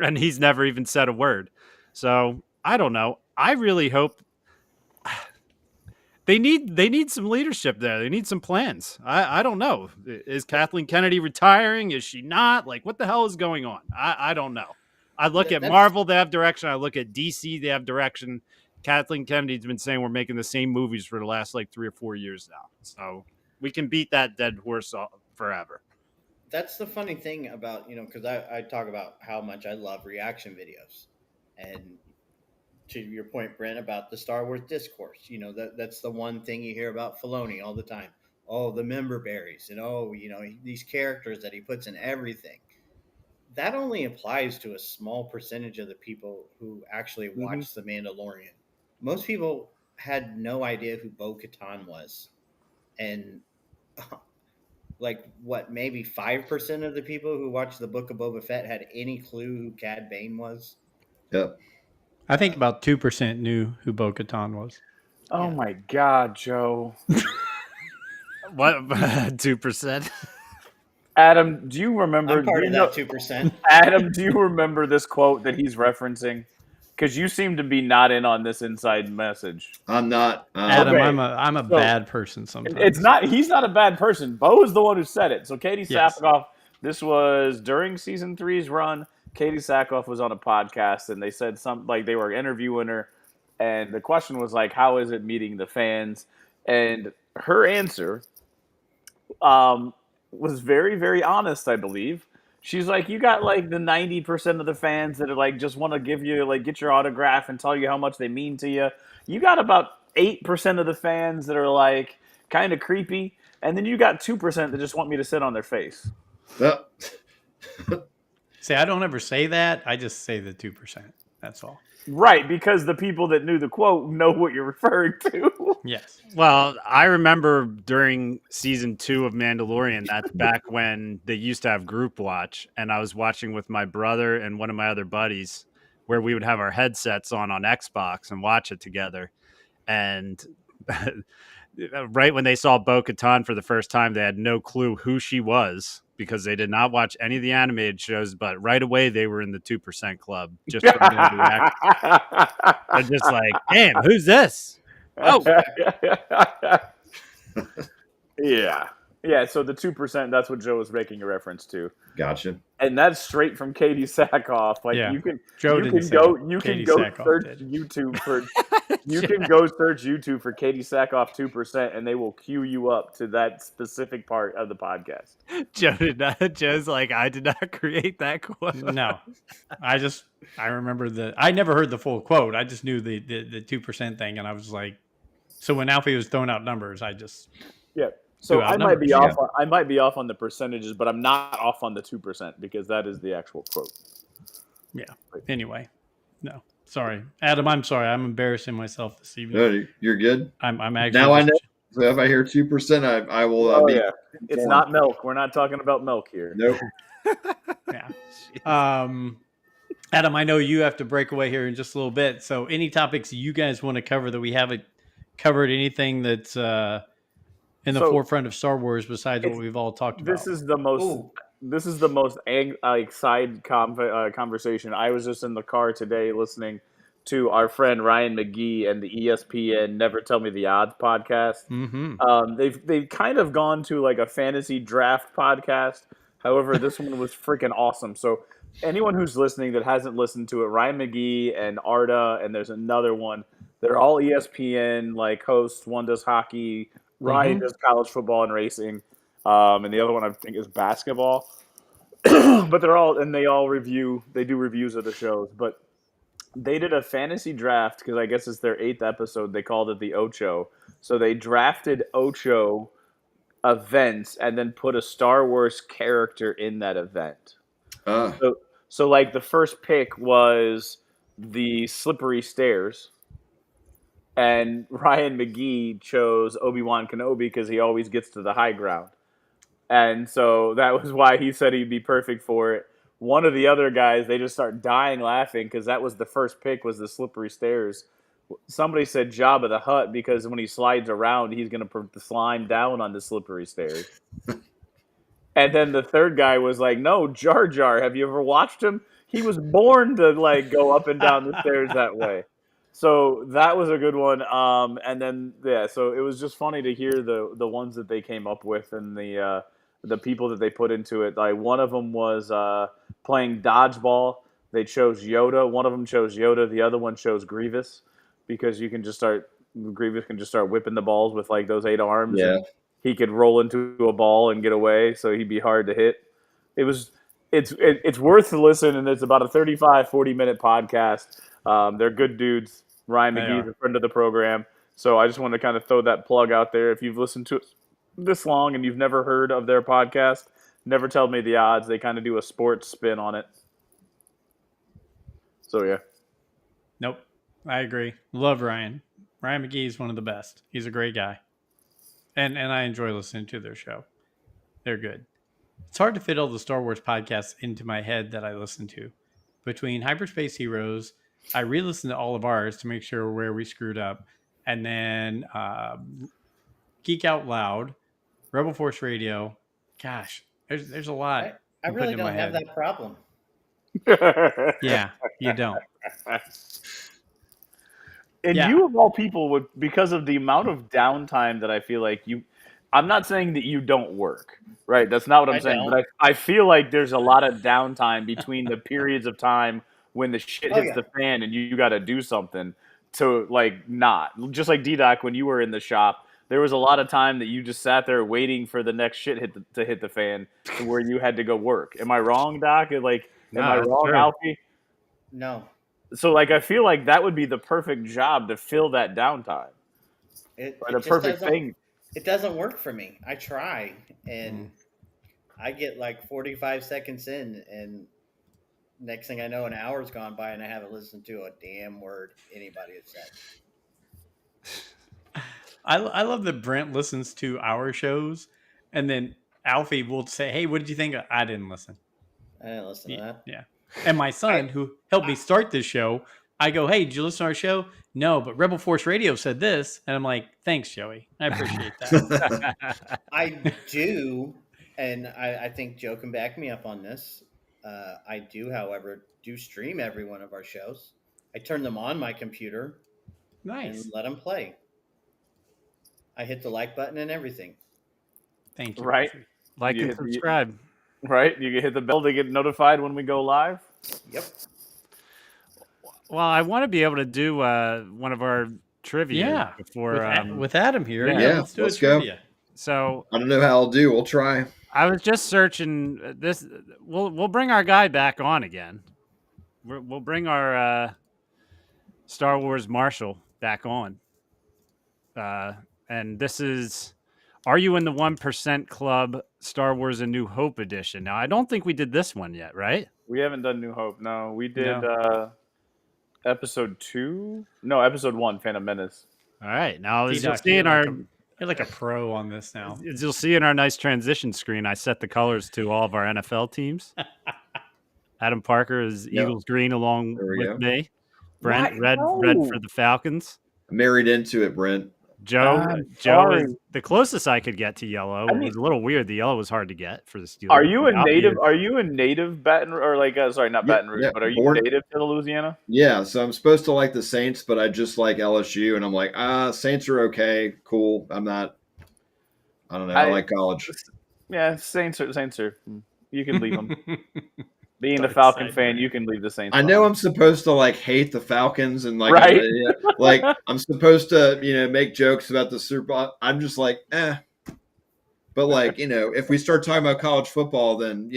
and he's never even said a word. So I don't know. I really hope they need some leadership there. They need some plans. I don't know. Is Kathleen Kennedy retiring? Is she not? Like, what the hell is going on? I don't know. I look at Marvel, they have direction. I look at DC, they have direction. Kathleen Kennedy's been saying we're making the same movies for the last like 3 or 4 years now. So we can beat that dead horse forever. That's the funny thing about, because I talk about how much I love reaction videos. And to your point, Brent, about the Star Wars discourse, that's the one thing you hear about Filoni all the time. Oh, the member berries and these characters that he puts in everything. That only applies to a small percentage of the people who actually watch The Mandalorian. Most people had no idea who Bo-Katan was. And maybe 5% of the people who watched the Book of Boba Fett had any clue who Cad Bane was. Yep. I think about 2% knew who Bo-Katan was. Oh my God, Joe. What? 2%? Adam, do you remember? I'm part of that 2%. Adam, do you remember this quote that he's referencing? Because you seem to be not in on this inside message. I'm not. Adam, Okay. I'm a bad person sometimes. It's not. He's not a bad person. Bo is the one who said it. So Katie Yes. Sackhoff. This was during season 3's run. Katie Sackhoff was on a podcast, and they said they were interviewing her, and the question was like, "How is it meeting the fans?" And her answer, was very, very honest, I believe. She's like, you got like the 90% of the fans that are like just want to give you get your autograph and tell you how much they mean to you. You got about 8% of the fans that are like kind of creepy, and then you got 2% that just want me to sit on their face. Yep. See, I don't ever say that. I just say the 2%. That's all. Right, because the people that knew the quote know what you're referring to. Yes. Well, I remember during season 2 of Mandalorian, that's back when they used to have group watch, and I was watching with my brother and one of my other buddies, where we would have our headsets on Xbox and watch it together. And right when they saw Bo-Katan for the first time, they had no clue who she was because they did not watch any of the animated shows. But right away, they were in the 2% club just from the reaction. They're just like, damn, who's this? Oh, yeah. So the 2%, that's what Joe was making a reference to, Gotcha. and that's straight from Katie Sackhoff. Like Yeah. you can, Joe you didn't can say go, it. you Katie can go Sackhoff search did. YouTube for, you can go search YouTube for Katie Sackhoff 2%, and they will cue you up to that specific part of the podcast. Joe did not. Joe's like, I did not create that quote. No. I remember I never heard the full quote. I just knew the 2% thing, and I was like, so when Alfie was throwing out numbers, I just Yeah. So Throughout I might be numbers, off. I might be off on the percentages, but I'm not off on the 2% because that is the actual quote. anyway. No. Sorry. Adam, I'm sorry. I'm embarrassing myself this evening. No, you're good. I'm actually Now I just- know. So if I hear 2%, I will Oh be. yeah, it's not milk. We're not talking about milk here. Nope. Yeah. Adam, I know you have to break away here in just a little bit. So any topics you guys want to cover that we haven't covered, anything that's in the So, forefront of Star Wars besides what we've all talked about? This is the most. Ooh. This is the most side conversation. I was just in the car today listening to our friend Ryan McGee and the ESPN Never Tell Me the Odds podcast. Mm-hmm. They've kind of gone to like a fantasy draft podcast. However, this one was freaking awesome. So anyone who's listening that hasn't listened to it, Ryan McGee and Arda, and there's another one. They're all ESPN like hosts. One does hockey. Ryan does college football and racing. and the other one I think is basketball. But they do reviews of the shows. But they did a fantasy draft because I guess it's their 8th episode. They called it the Ocho. So they drafted Ocho events and then put a Star Wars character in that event. So like the first pick was the Slippery Stairs, and Ryan McGee chose Obi-Wan Kenobi because he always gets to the high ground. And so that was why he said he'd be perfect for it. One of the other guys, they just start dying laughing because that was the first pick, was the Slippery Stairs. Somebody said Jabba the Hutt because when he slides around, he's going to put the slime down on the slippery stairs. And then the third guy was like, no, Jar Jar. Have you ever watched him? He was born to like go up and down the stairs that way. So that was a good one. And then, yeah, so it was just funny to hear the ones that they came up with and the people that they put into it. Like one of them was playing dodgeball. They chose Yoda. One of them chose Yoda. The other one chose Grievous because Grievous can just start whipping the balls with like those 8 arms. Yeah. He could roll into a ball and get away, so he'd be hard to hit. It's worth to listen, and it's about a 40 minute podcast. They're good dudes. Ryan McGee is a friend of the program, so I just want to kind of throw that plug out there. If you've listened to it this long and you've never heard of their podcast, Never Tell Me the Odds. They kind of do a sports spin on it. So yeah. Nope, I agree. Love Ryan. Ryan McGee is one of the best. He's a great guy. And I enjoy listening to their show. They're good. It's hard to fit all the Star Wars podcasts into my head that I listen to. Between Hyperspace Heroes, I re-listened to all of ours to make sure where we screwed up. And then Geek Out Loud, Rebel Force Radio. Gosh, there's a lot. I really don't have that problem. Yeah, you don't. And you of all people would, because of the amount of downtime that I feel like I'm not saying that you don't work, right? That's not what I'm saying. But I feel like there's a lot of downtime between the periods of time when the shit hits the fan and you got to do something to like not. Just like D-Doc, when you were in the shop, there was a lot of time that you just sat there waiting for the next shit to hit the fan to where you had to go work. Am I wrong, Doc? Am I wrong, true. Alfie? No. So, like, I feel like that would be the perfect job to fill that downtime. The perfect thing. It doesn't work for me. I try, and I get like 45 seconds in, and next thing I know, an hour's gone by, and I haven't listened to a damn word anybody has said. I love that Brent listens to our shows, and then Alfie will say, hey, what did you think? I didn't listen. I didn't listen to that. Yeah. And my son, who helped me start this show, I go, hey, did you listen to our show? No, but Rebel Force Radio said this. And I'm like, thanks, Joey. I appreciate that. I do, and I think Joe can back me up on this. I do, however, stream every one of our shows. I turn them on my computer. Nice. And let them play. I hit the like button and everything. Thank you. Right. Like and subscribe. Right? You can hit the bell to get notified when we go live. Yep. Well, I want to be able to do one of our trivia before with Adam here. Yeah, let's do let's a trivia. go. So I don't know how I'll do. We'll try. I was just searching this. We'll bring our guy back on again. We'll bring our Star Wars Marshal back on. And this is, are you in the 1% Club Star Wars A New Hope edition? Now, I don't think we did this one yet, right? We haven't done New Hope. No, we did episode 2. No, episode 1, Phantom Menace. All right. Now, as you'll T-Doc, see in our... You're like a pro on this now. As you'll see in our nice transition screen, I set the colors to all of our NFL teams. Adam Parker is Eagles green along with me. Brent, red for the Falcons. Married into it, Brent. Joe is the closest I could get to yellow. It was a little weird. The yellow was hard to get for the Steelers. Are you a native? Are you a native Baton or like? Sorry, not Baton Rouge, but are you native to Louisiana? Yeah, so I'm supposed to like the Saints, but I just like LSU, and I'm like, Saints are okay, cool. I'm not. I don't know. I like college. Yeah, Saints are. You can leave them. Being a Falcon fan, you can leave the Saints. I know I'm supposed to like hate the Falcons and like, right? Like I'm supposed to, make jokes about the Super Bowl. I'm just like, But like, if we start talking about college football, then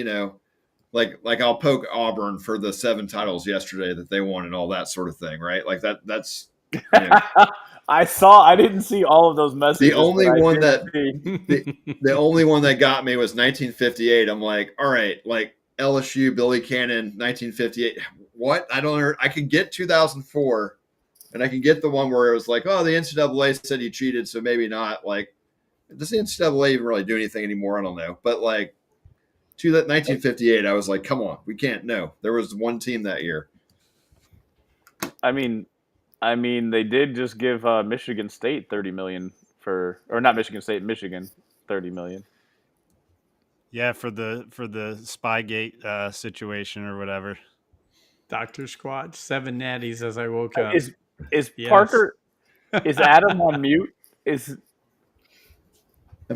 like I'll poke Auburn for the 7 titles yesterday that they won and all that sort of thing, right? Like that's I didn't see all of those messages. the only but I one did that see- the only one that got me was 1958. I'm like, all right, like LSU, Billy Cannon, 1958. What? I can get 2004, and I can get the one where it was like, oh, the NCAA said he cheated, so maybe not. Like, does the NCAA even really do anything anymore? I don't know. But like, to that 1958, I was like, come on, we can't. No, there was one team that year. I mean, they did just give Michigan State $30 million or not Michigan State, Michigan $30 million. Yeah, for the Spygate situation or whatever. Dr. Squatch, 7 natties as I woke up. Is Yes. Parker? Is Adam on mute? Am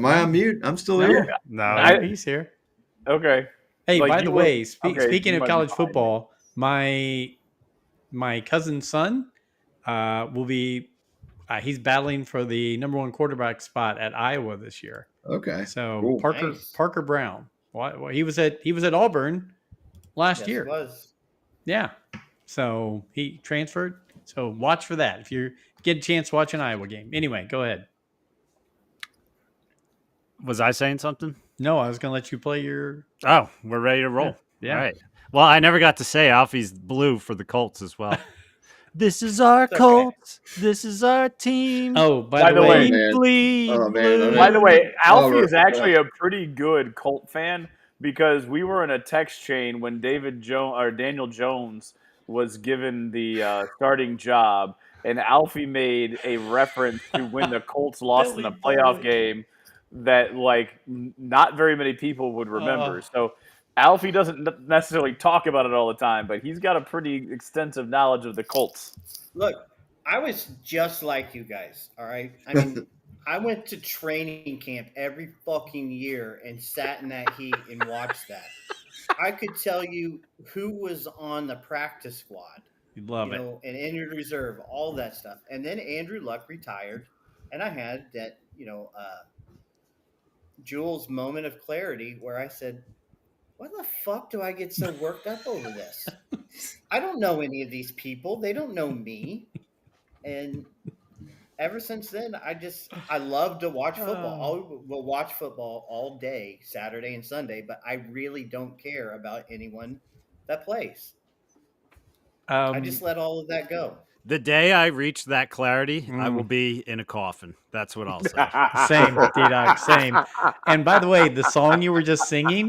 I on mute? I'm still No, here. No, he's here. Okay. Hey, Like, by you the were- way, okay, speaking you of might be college fine. football, my cousin's son will be he's battling for the number 1 quarterback spot at Iowa this year. Okay. So Cool. Parker Brown. Well, he was at Auburn last Yes, year. it was. Yeah. So he transferred. So watch for that if you get a chance to watch an Iowa game. Anyway, go ahead. was I saying something? No, I was going to let you play your. Oh, we're ready to roll. Yeah. All right. Well, I never got to say Alfie's blue for the Colts as well. This is our It's okay. Colts. This is our team. Oh, by the the way, man. Bleed Oh, man, blue. By the way, Alfie Robert, is actually a pretty good Colt fan because we were in a text chain when Daniel Jones was given the starting job, and Alfie made a reference to when the Colts lost in the Billy playoff Boyd. game that not very many people would remember. So Alfie doesn't necessarily talk about it all the time, but he's got a pretty extensive knowledge of the Colts. Look, I was just like you guys. All right. I mean, I went to training camp every fucking year and sat in that heat and watched that. I could tell you who was on the practice squad, you love it. and injured reserve, all that stuff. And then Andrew Luck retired, and I had that, Jules moment of clarity where I said, why the fuck do I get so worked up over this? I don't know any of these people. They don't know me. And ever since then, I love to watch football. I will watch football all day, Saturday and Sunday, but I really don't care about anyone that plays. I just let all of that go. The day I reach that clarity, I Mm. will be in a coffin. That's what I'll say. Same, D-Doc, same. And by the way, the song you were just singing,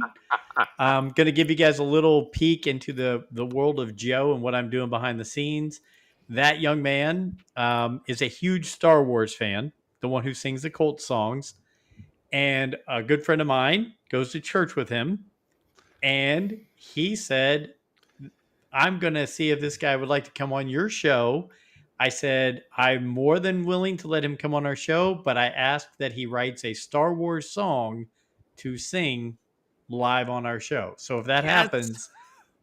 I'm going to give you guys a little peek into the world of Joe and what I'm doing behind the scenes. That young man is a huge Star Wars fan, the one who sings the Colts songs. And a good friend of mine goes to church with him. And he said, I'm going to see if this guy would like to come on your show. I said, I'm more than willing to let him come on our show, but I asked that he writes a Star Wars song to sing live on our show. So if that happens,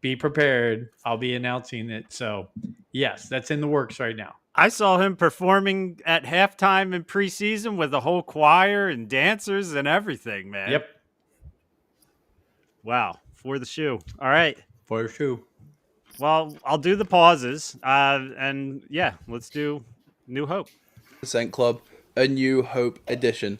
be prepared. I'll be announcing it. So yes, that's in the works right now. I saw him performing at halftime in preseason with a whole choir and dancers and everything, man. Yep. Wow. For the shoe. All right. For sure. Well, I'll do the pauses. And yeah, let's do New Hope. 1% Club, A New Hope Edition.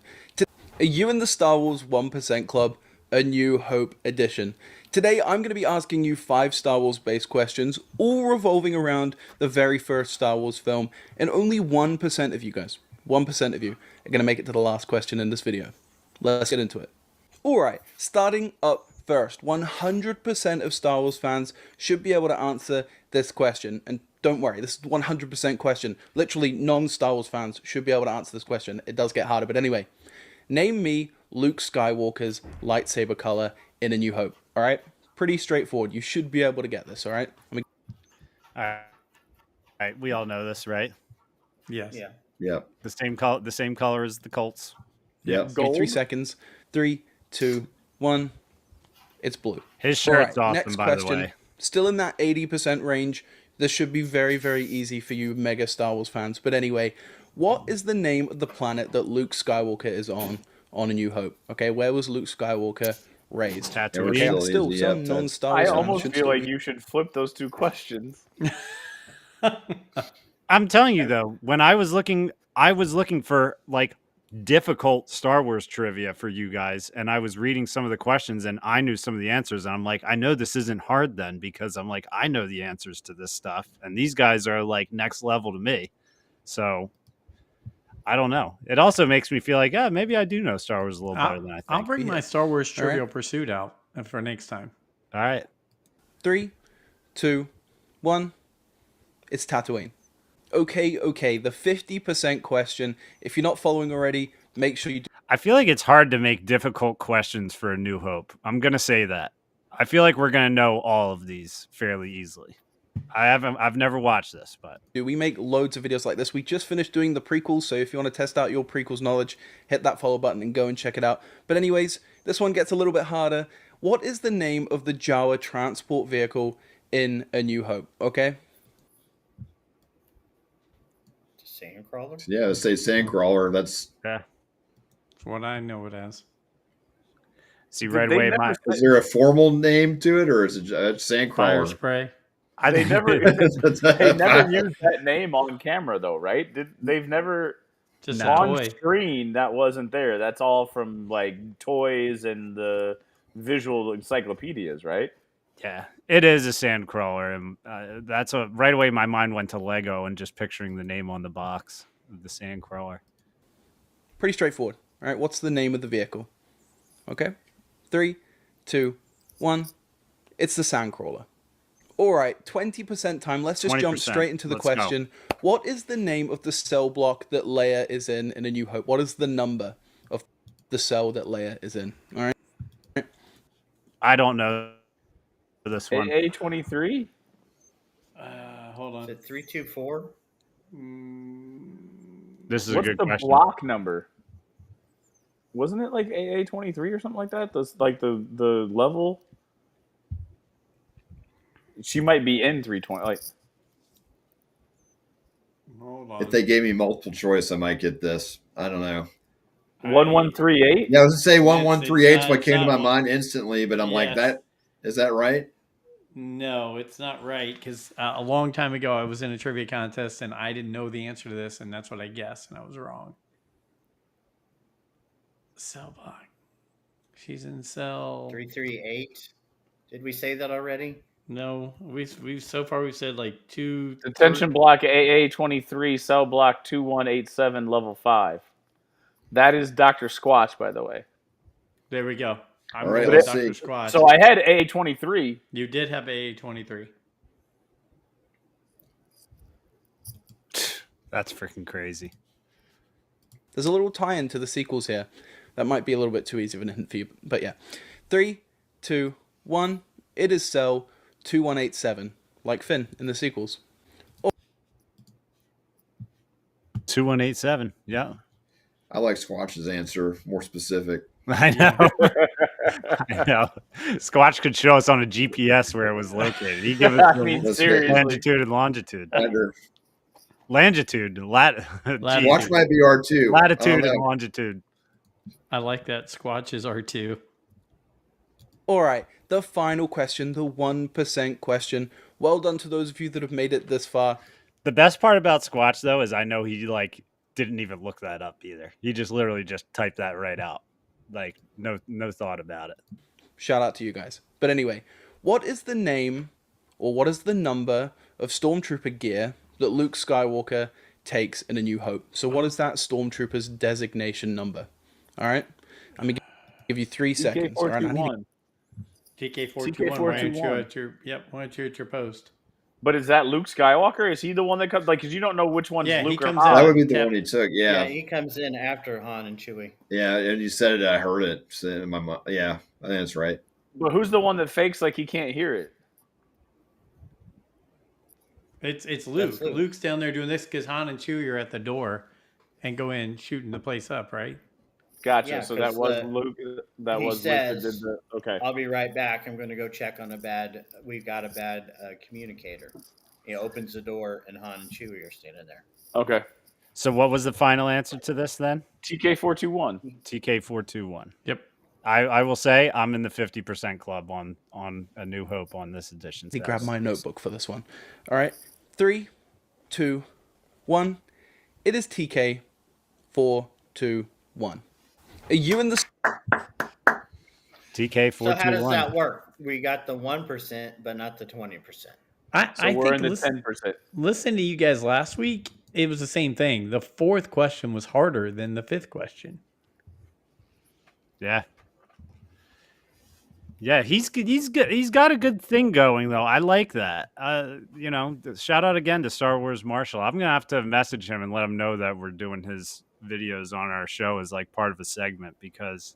Are you in the Star Wars 1% Club, A New Hope Edition? Today I'm going to be asking you 5 Star Wars based questions, all revolving around the very first Star Wars film, and only 1% of you guys, 1% of you, are going to make it to the last question in this video. Let's get into it. Alright, starting up first, 100% of Star Wars fans should be able to answer this question, and don't worry, this is 100% question. Literally non-Star Wars fans should be able to answer this question. It does get harder, but anyway. Name me Luke Skywalker's lightsaber color in A New Hope. Alright? Pretty straightforward. You should be able to get this, alright? All right. We all know this, right? Yes. Yeah. Yep. The same color as the Colts. Yep. Give me 3 seconds. 3, 2, 1. It's blue. His shirt's Alright, awesome, by the way. Still in that 80% range. This should be very, very easy for you mega Star Wars fans. But anyway, what is the name of the planet that Luke Skywalker is on on A New Hope? Okay, where was Luke Skywalker raised? Tatooine. Yeah, Okay, Still still easy, some yeah, non-Star I Wars fans almost should feel still like be- you should flip those two questions. I'm telling you though, when I was looking for like difficult Star Wars trivia for you guys, and I was reading some of the questions, and I knew some of the answers, and I'm like, I know this isn't hard then, because I'm like, I know the answers to this stuff, and these guys are like next level to me. So I don't know. It also makes me feel like, maybe I do know Star Wars a little better than I think. I'll bring my Star Wars All right. Trivial Pursuit out for next time. All right. 3, 2, 1. It's Tatooine. Okay. The 50% question. If you're not following already, make sure you do. I feel like it's hard to make difficult questions for A New Hope. I'm gonna say that. I feel like we're gonna know all of these fairly easily. I've never watched this, but We make loads of videos like this. We just finished doing the prequels, so if you want to test out your prequels knowledge, hit that follow button and go and check it out. But anyways, this one gets a little bit harder. What is the name of the Jawa transport vehicle in A New Hope? Okay? Sandcrawler? Yeah, let's say Sandcrawler. That's yeah. That's what I know it as. See Did right they away, never my is there a formal name to it, or is it Fire Sandcrawler? spray. I They never They never used that name on camera though, right? They've never Just No. a on toy. screen that wasn't there. That's all from like toys and the visual encyclopedias, right? Yeah, it is a sand crawler, and that's what right away my mind went to Lego and just picturing the name on the box of the sand crawler. Pretty straightforward. All right, what's the name of the vehicle? Okay? 3, 2, 1. It's the Sandcrawler. All right, 20% time. Let's just jump 20%. straight into the Let's go. question. What is the name of the cell block that Leia is in A New Hope? What is the number of the cell that Leia is in? All right. I don't know this one. AA-23? Hold Is on. it 324? This is What's a good the question. block number? Wasn't it like AA-23 or something like that? Like the level? She might be in 320. Like Hold on. If they gave me multiple choice, I might get this. I don't know. 1138? Yeah, I was gonna say 1138 is what it's came to not my mind instantly, but I'm like, Yes. that is that right? No, it's not right because a long time ago I was in a trivia contest and I didn't know the answer to this, and that's what I guessed, and I was wrong. Cell block. She's in cell. 338? Did we say that already? No, we've so far we've said like 2. Detention block AA-23, cell block 2187, level 5. That is Dr. Squatch, by the way. There we go. I'm All right, going with let's Dr. see. Squatch. So I had AA-23. You did have AA-23. That's freaking crazy. There's a little tie-in to the sequels here. That might be a little bit too easy of an hint for you, but yeah. 3, 2, 1. It is cell 2187, like Finn in the sequels. 2187. Yeah. I like Squatch's answer, more specific. I know. I know. Squatch could show us on a GPS where it was located. He give us I the mean, That's seriously. longitude and longitude. Under. Longitude, Latitude. Squatch might be R2. latitude I and don't know. longitude. I like that. Squatch is R2. All right, the final question, the 1% question. Well done to those of you that have made it this far. The best part about Squatch though is I know he like didn't even look that up either. He just literally just typed that right out. Like no thought about it. Shout out to you guys. But anyway, what is the name or what is the number of Stormtrooper gear that Luke Skywalker takes in A New Hope? So what is that Stormtrooper's designation number? All right? I'm going to give you 3 seconds. All right? I need to- TK421. Why aren't you at your why aren't you at your post? But is that Luke Skywalker? Is he the one that comes? Like, because you don't know which one's Yeah, he Luke or comes Han. out. That would be the Cap- one he took. Yeah, Yeah. he comes in after Han and Chewie. Yeah. And you said it, I heard it. So in my mind. Yeah, I think that's right. But who's the one that fakes like he can't hear it? It's Luke. That's Luke. Luke's down there doing this because Han and Chewie are at the door and go in shooting the place up, right? Gotcha. Yeah, so that 'cause was the- Luke. That he was Luke that says- did the. Okay. I'll be right back. I'm going to go check on we've got a bad communicator. He opens the door and Han and Chewie are standing there. Okay. So what was the final answer to this then? TK421. TK421. Yep. I will say I'm in the 50% club on A New Hope on this edition. Let me grab my notebook for this one. All right. 3, 2, 1. It is TK421. Are you in the TK421. So how does that work? We got the 1%, but not the 20%. So we're in the 10%. Listen to you guys last week. It was the same thing. The fourth question was harder than the fifth question. Yeah. Yeah, he's good. He's got a good thing going though. I like that. Shout out again to Star Wars Marshall. I'm gonna have to message him and let him know that we're doing his videos on our show as like part of a segment, because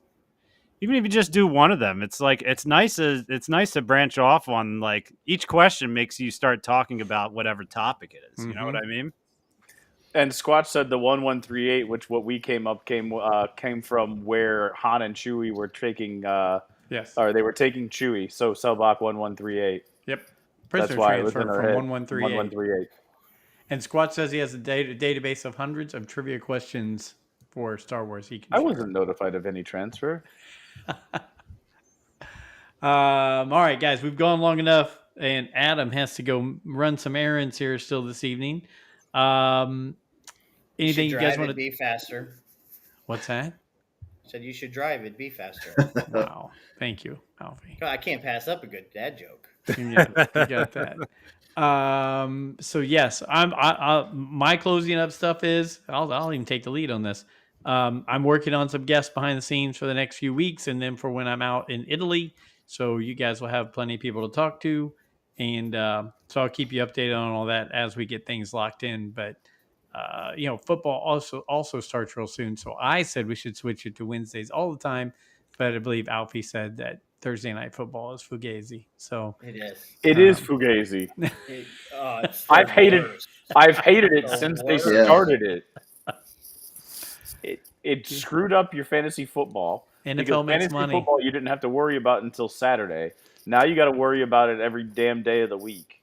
even if you just do one of them, it's like it's nice to branch off on, like, each question makes you start talking about whatever topic it is. You know what I mean? And Squatch said the 1138, which what we came from where Han and Chewie were taking Yes. or they were taking Chewie. So Selbach 1138. Yep. That's Prisoner why it was transfer in our from head. 1138. 1138. And Squatch says he has a database of hundreds of trivia questions for Star Wars. He can I share. wasn't notified of any transfer. All right, guys, we've gone long enough, and Adam has to go run some errands here still this evening. Anything you guys want to be faster? What's that? Said you should drive it, be faster. Wow, thank you, Alfie. I can't pass up a good dad joke. Yeah, you got that. So yes, my closing up stuff is I'll even take the lead on this. I'm working on some guests behind the scenes for the next few weeks, and then for when I'm out in Italy. So you guys will have plenty of people to talk to, and so I'll keep you updated on all that as we get things locked in. But football also starts real soon. So I said we should switch it to Wednesdays all the time, but I believe Alfie said that Thursday night football is Fugazi. So It is. It is Fugazi. It's I've hated it The since they worst. started it. It screwed up your fantasy football. NFL Because makes fantasy money. football you didn't have to worry about until Saturday. Now you got to worry about it every damn day of the week.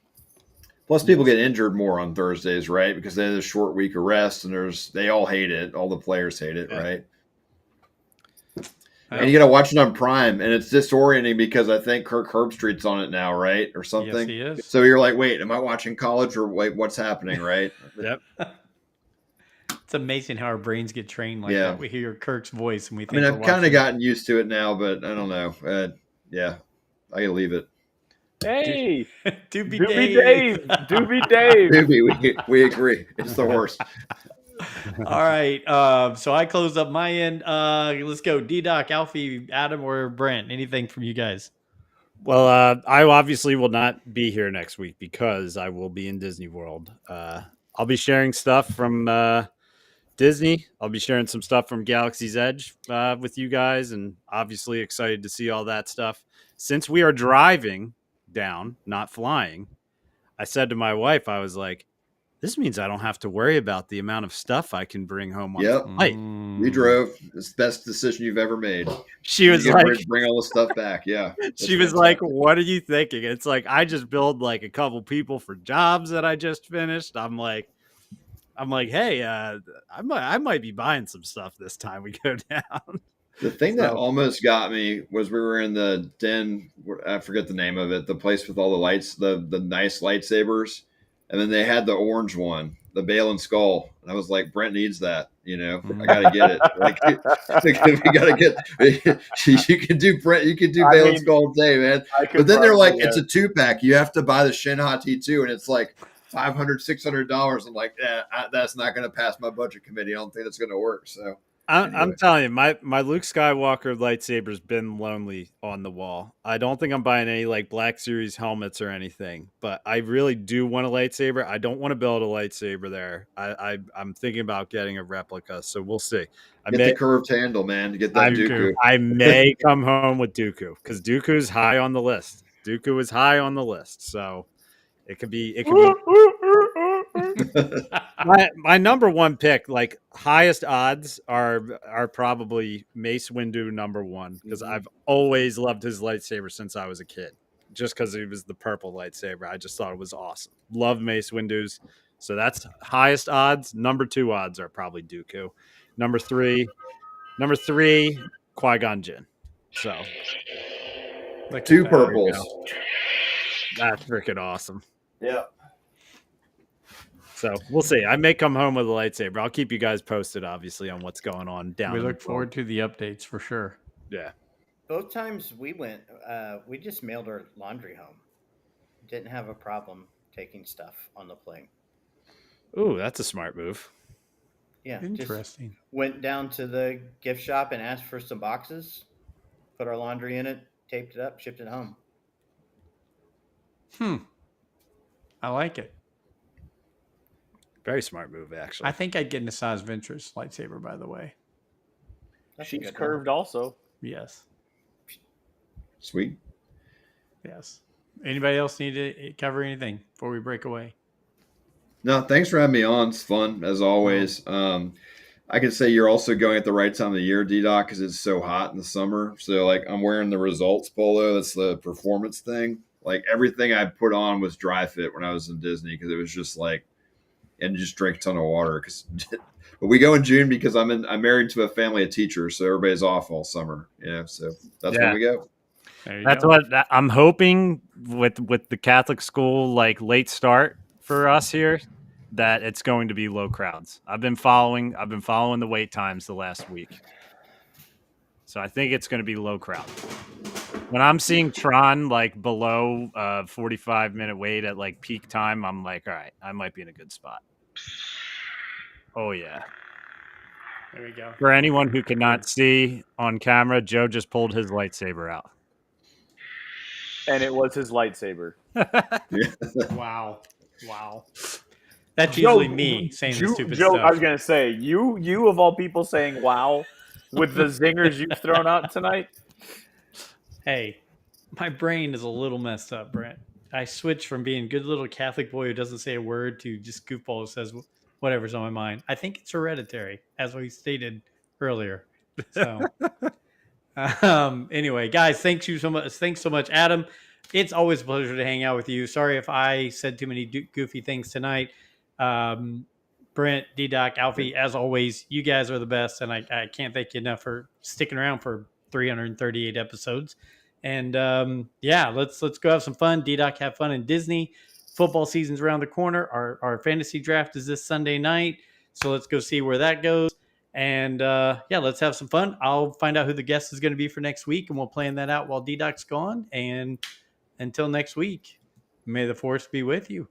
Plus, people get injured more on Thursdays, right? Because they have a short week of rest, and they all hate it. All the players hate it, right? And you got to watch it on Prime, and it's disorienting because I think Kirk Herbstreit's on it now, right, or something. Yes, he is. So you're like, wait, am I watching college or wait, what's happening, right? Yep. It's amazing how our brains get trained like Yeah. that. We hear Kirk's voice and we I think mean, we're I've kind of watching- gotten used to it now, but I don't know. Yeah, I gotta leave it. Hey, Doobie Doobie Dave. Doobie Dave. Maybe we agree. It's the worst. All right. So I closed up my end. Let's go. D-Doc, Alfie, Adam, or Brent. Anything from you guys? Well, I obviously will not be here next week because I will be in Disney World. I'll be sharing stuff from Disney. I'll be sharing some stuff from Galaxy's Edge with you guys, and obviously excited to see all that stuff. Since we are driving down, not flying, I said to my wife, I was like, this means I don't have to worry about the amount of stuff I can bring home on Yep. the flight. You drove. It's the best decision you've ever made. She was You like, bring all the stuff back. Yeah. she was like, what are you thinking? It's like, I just billed like a couple people for jobs that I just finished. I'm like, hey, I might be buying some stuff this time we go down. The thing that almost got me was we were in the den. I forget the name of it. The place with all the lights, the nice lightsabers, and then they had the orange one, the Bale and Skull. And I was like, Brent needs that. You know, I gotta get it. Like, we gotta get. You can do Brent. You can do Bale and Skull all day, man. But then they're like, it's a 2-pack. You have to buy the Shin Hati too, and it's like $500, $600. I'm like, that's not going to pass my budget committee. I don't think that's going to work. So. I'm telling you, my Luke Skywalker lightsaber's been lonely on the wall. I don't think I'm buying any like Black Series helmets or anything, but I really do want a lightsaber. I don't want to build a lightsaber there. I'm thinking about getting a replica, so we'll see. Get the curved handle, man, to get that Dooku. I may come home with Dooku because Dooku's high on the list. Dooku is high on the list, so it could be. My number one pick, like highest odds, are probably Mace Windu number one because I've always loved his lightsaber since I was a kid. Just because it was the purple lightsaber, I just thought it was awesome. Love Mace Windu's. So that's highest odds. Number 2 odds are probably Dooku. Number three, Qui-Gon Jinn. So Look Two at that. purples. that's freaking awesome. Yeah. So we'll see. I may come home with a lightsaber. I'll keep you guys posted, obviously, on what's going on down. We in the look forward to the updates for sure. Yeah. Both times we went, we just mailed our laundry home. Didn't have a problem taking stuff on the plane. Ooh, that's a smart move. Yeah, just Interesting. went down to the gift shop and asked for some boxes, put our laundry in it, taped it up, shipped it home. I like it. Very smart move, actually. I think I'd get an Asajj Ventress lightsaber, by the way. That's a She's good one. curved also. Yes. Sweet. Yes. Anybody else need to cover anything before we break away? No, thanks for having me on. It's fun as always. I could say you're also going at the right time of the year, D-Doc, because it's so hot in the summer. So, like, I'm wearing the results polo. That's the performance thing. Like, everything I put on was dry fit when I was in Disney because it was just like, and just drink a ton of water. But we go in June because I'm married to a family of teachers, so everybody's off all summer. Yeah, so that's when we go. That's what I'm hoping with the Catholic school like late start for us here, that it's going to be low crowds. I've been following the wait times the last week, so I think it's going to be low crowd. When I'm seeing Tron like below 45-minute wait at like peak time, I'm like, all right, I might be in a good spot. Oh yeah. There we go. For anyone who cannot see on camera, Joe just pulled his lightsaber out. And it was his lightsaber. Wow. That's usually me saying the stupid Joe, stuff. I was gonna say, you of all people saying wow with the zingers you've thrown out tonight. Hey, my brain is a little messed up, Brent. I switched from being good little Catholic boy who doesn't say a word to just goofball who says whatever's on my mind. I think it's hereditary, as we stated earlier. So, anyway, guys, thanks so much, Adam. It's always a pleasure to hang out with you. Sorry if I said too many goofy things tonight. Brent, D-Doc, Alfie, as always, you guys are the best, and I can't thank you enough for sticking around for 338 episodes. And let's go have some fun. D-Doc, have fun in Disney. Football season's around the corner. Our fantasy draft is this Sunday night, so let's go see where that goes. And let's have some fun. I'll find out who the guest is going to be for next week, and we'll plan that out while D-Doc's gone. And until next week, may the force be with you.